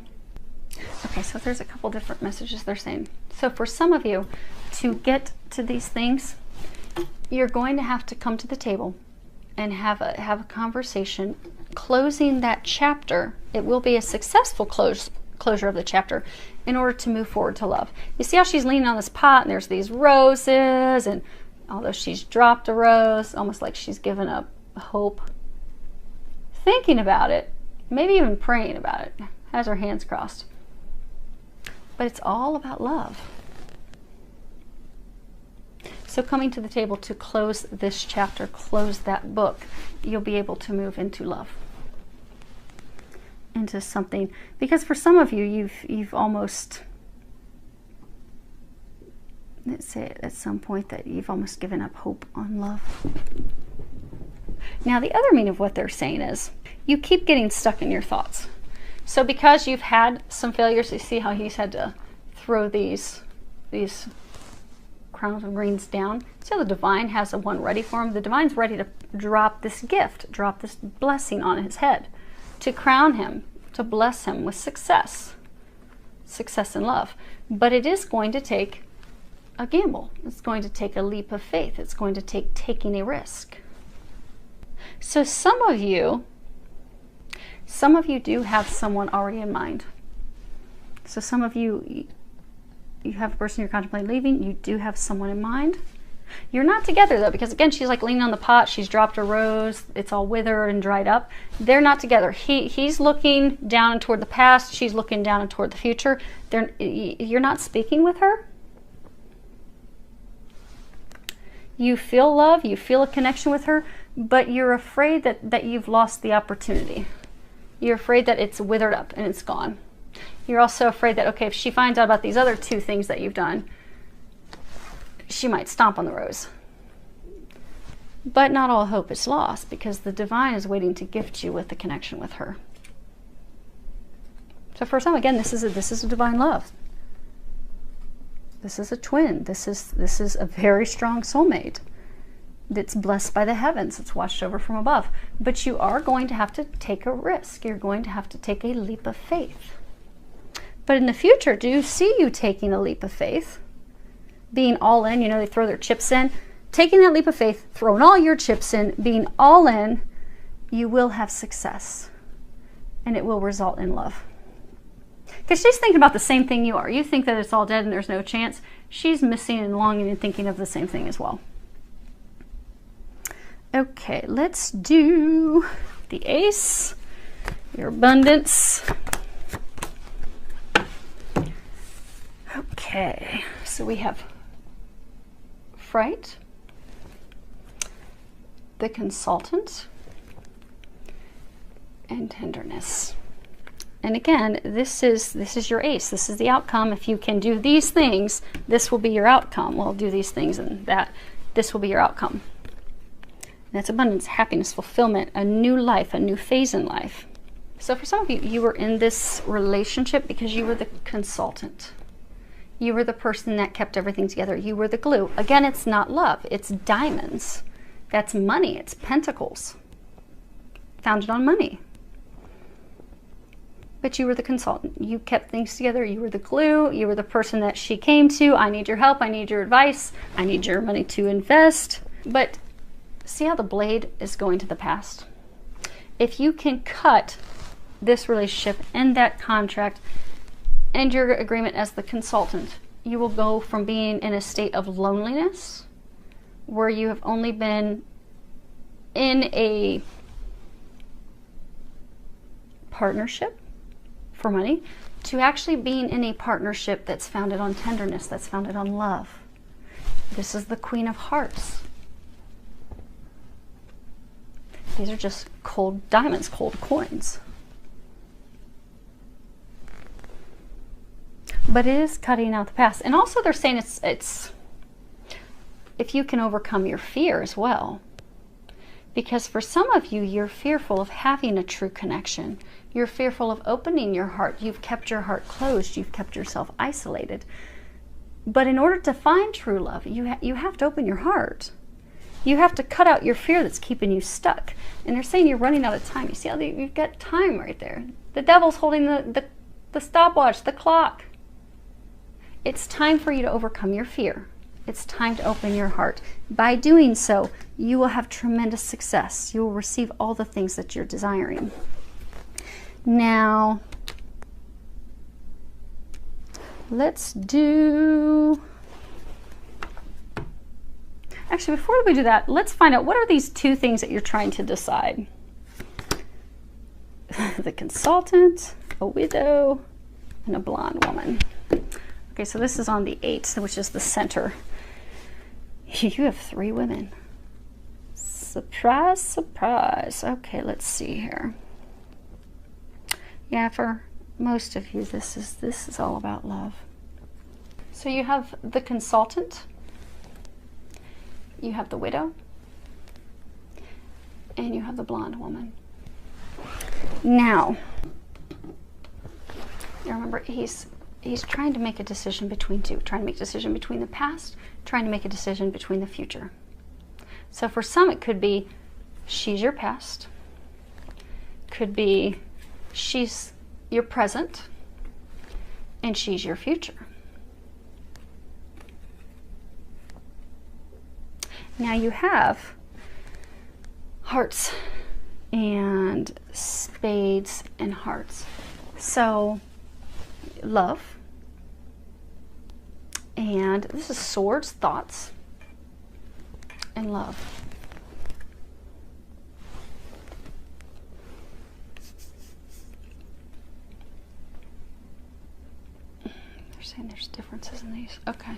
okay, so there's a couple different messages they're saying. So for some of you, to get to these things, you're going to have to come to the table and have a conversation, closing that chapter. It will be a successful closure of the chapter in order to move forward to love. You see how she's leaning on this pot and there's these roses, and although she's dropped a rose, almost like she's given up hope, thinking about it, maybe even praying about it, has her hands crossed. But it's all about love. So So coming to the table to close this chapter, close that book, you'll be able to move into love. Into something, because for some of you, you've almost, let's say at some point that you've almost given up hope on love. Now the other meaning of what they're saying is you keep getting stuck in your thoughts. So because you've had some failures, you see how he's had to throw these crowns of greens down. See how the divine has a one ready for him? The divine's ready to drop this gift, drop this blessing on his head, to crown him, to bless him with success in love. But it is going to take a gamble. It's going to take a leap of faith. It's going to take taking a risk. So some of you do have someone already in mind. So some of you have a person you're contemplating leaving. You do have someone in mind. You're not together though, because again, she's like leaning on the pot. She's dropped a rose. It's all withered and dried up. They're not together. He's looking down toward the past. She's looking down and toward the future. You're not speaking with her. You feel love. You feel a connection with her, but you're afraid that you've lost the opportunity. You're afraid that it's withered up and it's gone. You're also afraid that, okay, if she finds out about these other two things that you've done, she might stomp on the rose. But not all hope is lost, because the divine is waiting to gift you with the connection with her. So for some, again, this is a divine love. This is a twin. This is a very strong soulmate that's blessed by the heavens. It's watched over from above. But you are going to have to take a risk. You're going to have to take a leap of faith. But in the future, do you see you taking a leap of faith? Being all in, they throw their chips in. Taking that leap of faith, throwing all your chips in, being all in, you will have success. And it will result in love. Because she's thinking about the same thing you are. You think that it's all dead and there's no chance. She's missing and longing and thinking of the same thing as well. Okay, let's do the ace, your abundance. Okay, so we have fright, the consultant, and tenderness. And again, this is your ace. This is the outcome. If you can do these things, this will be your outcome. Well, do these things and this will be your outcome. And that's abundance, happiness, fulfillment, a new life, a new phase in life. So for some of you, you were in this relationship because you were the consultant. You were the person that kept everything together. You were the glue. Again, it's not love. It's diamonds. That's money. It's pentacles. Founded on money. But you were the consultant. You kept things together. You were the glue. You were the person that she came to. I need your help. I need your advice. I need your money to invest. But see how the blade is going to the past? If you can cut this relationship and that contract and your agreement as the consultant, you will go from being in a state of loneliness where you have only been in a partnership for money to actually being in a partnership that's founded on tenderness, that's founded on love. This is the Queen of Hearts. These are just cold diamonds, cold coins. But it is cutting out the past. And also they're saying it's if you can overcome your fear as well. Because for some of you, you're fearful of having a true connection. You're fearful of opening your heart. You've kept your heart closed. You've kept yourself isolated. But in order to find true love, you have to open your heart. You have to cut out your fear that's keeping you stuck. And they're saying you're running out of time. You see how you've got time right there. The devil's holding the stopwatch, the clock. It's time for you to overcome your fear. It's time to open your heart. By doing so, you will have tremendous success. You will receive all the things that you're desiring. Now, let's do... Actually, before we do that, let's find out what are these two things that you're trying to decide. The consultant, a widow, and a blonde woman. Okay, so this is on the 8th, which is the center. You have 3 women. Surprise, surprise. Okay, let's see here. Yeah, for most of you, this is all about love. So you have the consultant, you have the widow, and you have the blonde woman. Now, you remember, he's trying to make a decision between two, trying to make a decision between the past, trying to make a decision between the future. So for some, it could be she's your past, could be she's your present, and she's your future. Now you have hearts and spades and hearts. So love, and this is swords, thoughts, and love. They're saying there's differences in these. Okay.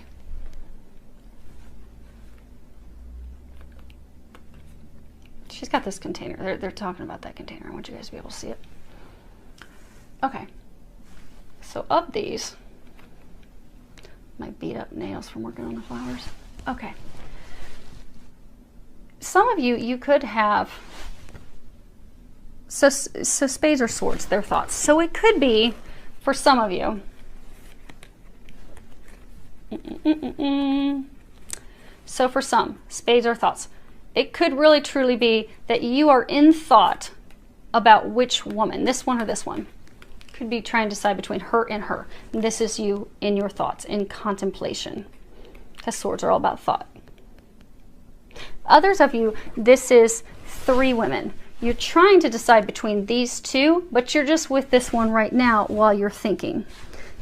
She's got this container. They're talking about that container. I want you guys to be able to see it. Okay. So of these, my beat up nails from working on the flowers. Okay. Some of you could have, so spades or swords, their thoughts. So it could be, for some of you, so for some, spades or thoughts. It could really truly be that you are in thought about which woman, this one or this one. Could be trying to decide between her and her. And this is you in your thoughts, in contemplation. Because swords are all about thought. Others of you, this is 3 women. You're trying to decide between these 2, but you're just with this one right now while you're thinking.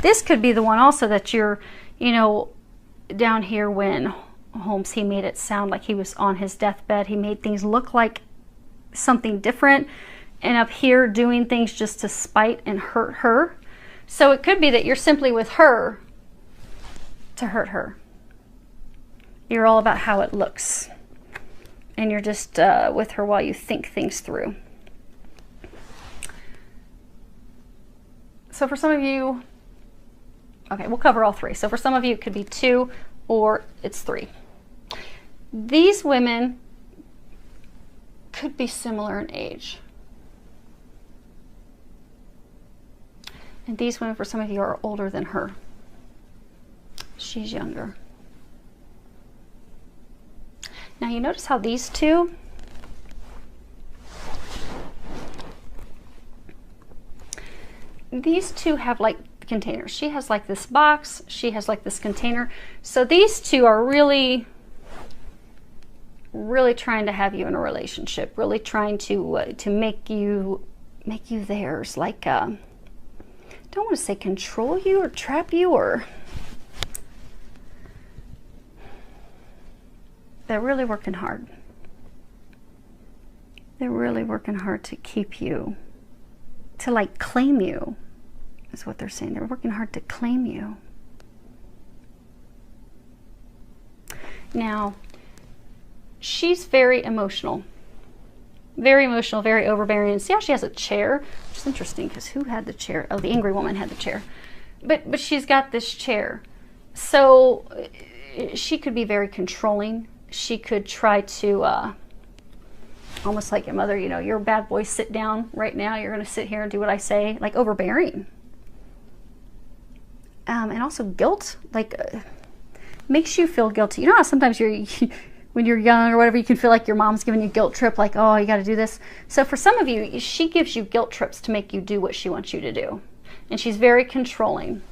This could be the one also that you're, you know, down here when Holmes, he made it sound like he was on his deathbed. He made things look like something different, and up here doing things just to spite and hurt her. So it could be that you're simply with her to hurt her. You're all about how it looks, and you're just with her while you think things through. So for some of you, okay, we'll cover all 3. So for some of you, it could be 2 or it's 3. These women could be similar in age. And these women, for some of you, are older than her. She's younger. Now you notice how these 2, have like containers. She has like this box, she has like this container. So these 2 are really trying to have you in a relationship, really trying to make you theirs. Like, don't want to say control you or trap you, or they're really working hard. They're really working hard to keep you, to like claim you, is what they're saying. They're working hard to claim you. Now, she's very emotional, very overbearing. See how she has a chair? Which is interesting, because who had the chair? Oh, the angry woman had the chair. But she's got this chair. So she could be very controlling. She could try to, almost like your mother, you know, you're a bad boy, sit down right now. You're going to sit here and do what I say. Like overbearing. And also guilt, like makes you feel guilty. You know how sometimes when you're young or whatever, you can feel like your mom's giving you a guilt trip, like, oh, you got to do this. So for some of you, she gives you guilt trips to make you do what she wants you to do. And she's very controlling.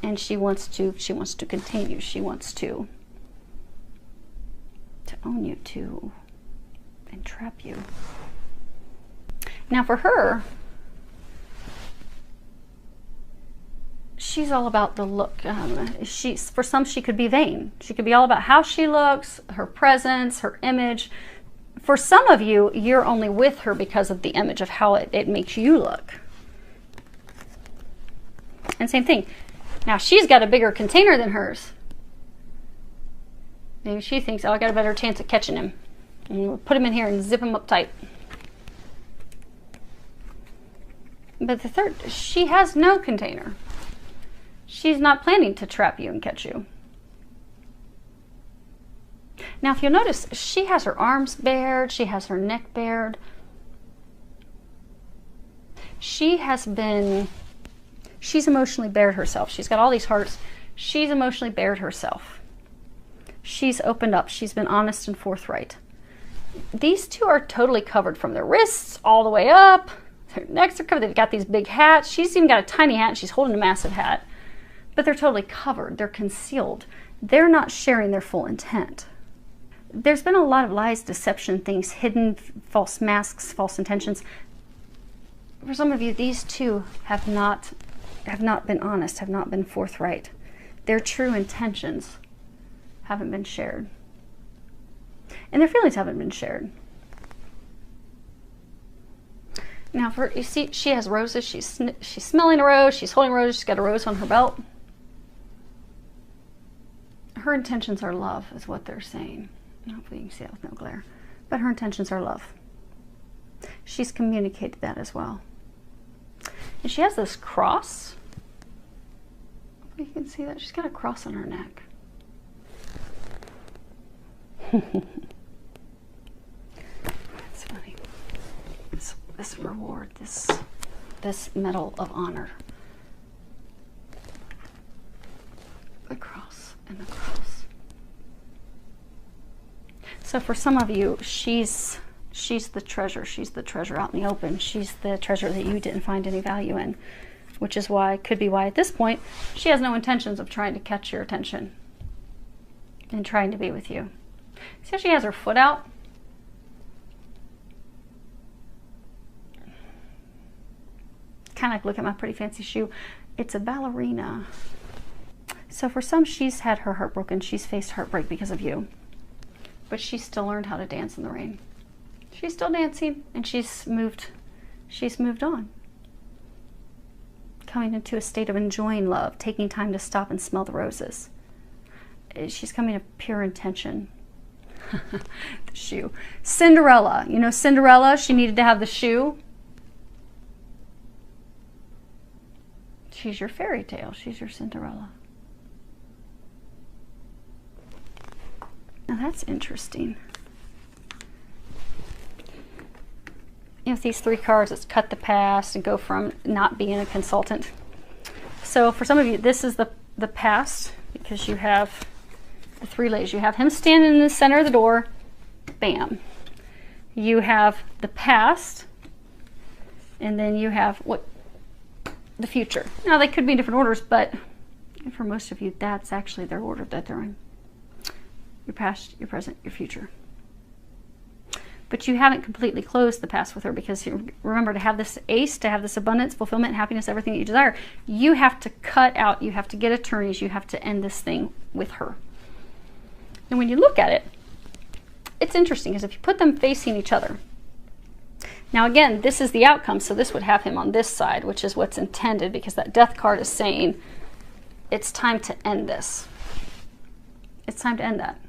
And she wants to contain you. She wants to own you, to entrap you. Now for her, she's all about the look. For some, she could be vain. She could be all about how she looks, her presence, her image. For some of you, you're only with her because of the image of how it makes you look. And same thing. Now, she's got a bigger container than hers. Maybe she thinks, oh, I got a better chance of catching him. And we'll put him in here and zip him up tight. But the third, she has no container. She's not planning to trap you and catch you. Now, if you'll notice, she has her arms bared. She has her neck bared. She's emotionally bared herself. She's got all these hearts. She's emotionally bared herself. She's opened up. She's been honest and forthright. These two are totally covered from their wrists all the way up. Their necks are covered. They've got these big hats. She's even got a tiny hat and she's holding a massive hat. But they're totally covered. They're concealed. They're not sharing their full intent. There's been a lot of lies, deception, things hidden, false masks, false intentions. For some of you, these two have not been honest, have not been forthright. Their true intentions haven't been shared. And their feelings haven't been shared. Now, you see, she has roses. She's smelling a rose. She's holding a rose. She's got a rose on her belt. Her intentions are love, is what they're saying. Hopefully you can see that with no glare. But her intentions are love. She's communicated that as well. And she has this cross. You can see that. She's got a cross on her neck. That's funny. This reward, this medal of honor. The cross and the cross. So for some of you, she's the treasure. She's the treasure out in the open. She's the treasure that you didn't find any value in, which is why, could be why at this point, she has no intentions of trying to catch your attention and trying to be with you. See how she has her foot out? Kind of like, look at my pretty fancy shoe. It's a ballerina. So for some, she's had her heart broken. She's faced heartbreak because of you. But she's still learned how to dance in the rain. She's still dancing, and she's moved on. Coming into a state of enjoying love, taking time to stop and smell the roses. She's coming to pure intention. The shoe. Cinderella. You know Cinderella, she needed to have the shoe. She's your fairy tale. She's your Cinderella. Now that's interesting. You know, with these three cards, it's cut the past and go from not being a consultant. So for some of you, this is the past, because you have the three ladies. You have him standing in the center of the door. Bam. You have the past, and then you have the future. Now they could be in different orders, but for most of you, that's actually their order that they're in. Your past, your present, your future. But you haven't completely closed the past with her, because you remember, to have this ace, to have this abundance, fulfillment, happiness, everything that you desire, you have to cut out, you have to get attorneys, you have to end this thing with her. And when you look at it, it's interesting, because if you put them facing each other, now again, this is the outcome, so this would have him on this side, which is what's intended, because that death card is saying it's time to end this. It's time to end that.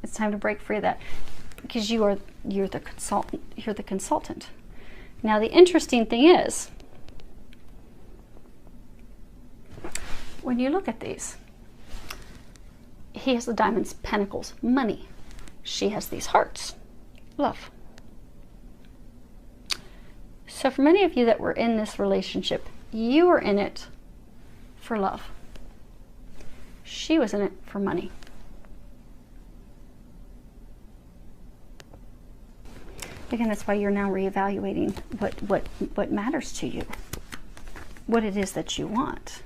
It's time to break free of that, because you're the consultant. You're the consultant. Now the interesting thing is, when you look at these, he has the diamonds, pentacles, money. She has these hearts, love. So for many of you that were in this relationship, you were in it for love. She was in it for money. Again, that's why you're now reevaluating what matters to you, what it is that you want.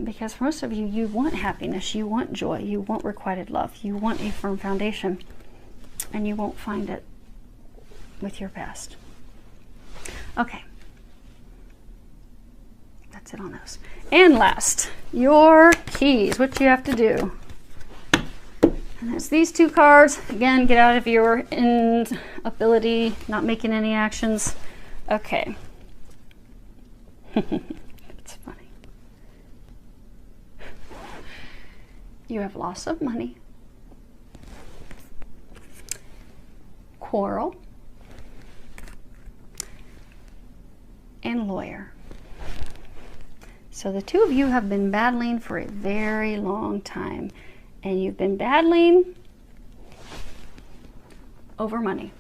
Because for most of you, you want happiness, you want joy, you want requited love, you want a firm foundation, and you won't find it with your past. Okay. That's it on those. And last, your keys, what you have to do. And it's these two cards. Again, get out of your inability, not making any actions. Okay. It's funny. You have loss of money, quarrel, and lawyer. So the two of you have been battling for a very long time, and you've been battling over money.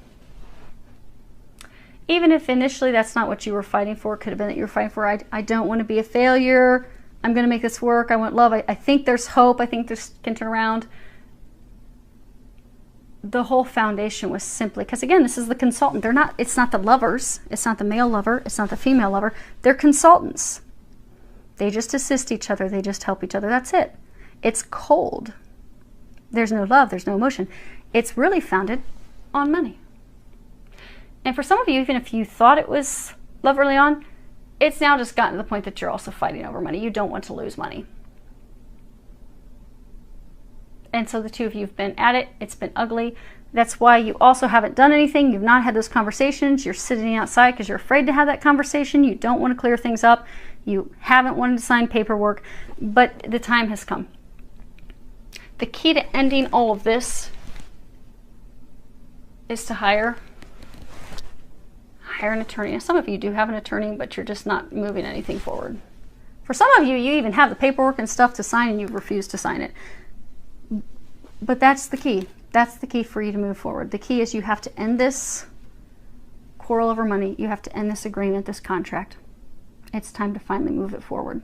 Even if initially that's not what you were fighting for, it could have been that you were fighting for, I don't want to be a failure, I'm going to make this work, I want love, I think there's hope, I think this can turn around. The whole foundation was simply, because again, this is the consultant. It's not the lovers, it's not the male lover, it's not the female lover, they're consultants. They just assist each other, they just help each other, that's it. It's cold. There's no love, there's no emotion. It's really founded on money. And for some of you, even if you thought it was love early on, it's now just gotten to the point that you're also fighting over money. You don't want to lose money. And so the two of you have been at it. It's been ugly. That's why you also haven't done anything. You've not had those conversations. You're sitting outside because you're afraid to have that conversation. You don't want to clear things up. You haven't wanted to sign paperwork, but the time has come. The key to ending all of this is to hire an attorney. Now, some of you do have an attorney, but you're just not moving anything forward. For some of you, you even have the paperwork and stuff to sign and you refuse to sign it. But that's the key. That's the key for you to move forward. The key is you have to end this quarrel over money. You have to end this agreement, this contract. It's time to finally move it forward.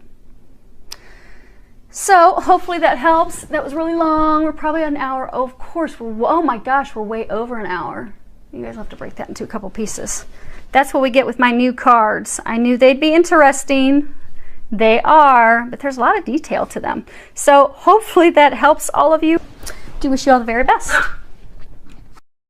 So hopefully that helps. That was really long. We're probably an hour. Oh, of course, oh my gosh, we're way over an hour. You guys will have to break that into a couple pieces. That's what we get with my new cards. I knew they'd be interesting. They are, but there's a lot of detail to them. So hopefully that helps all of you. Do wish you all the very best.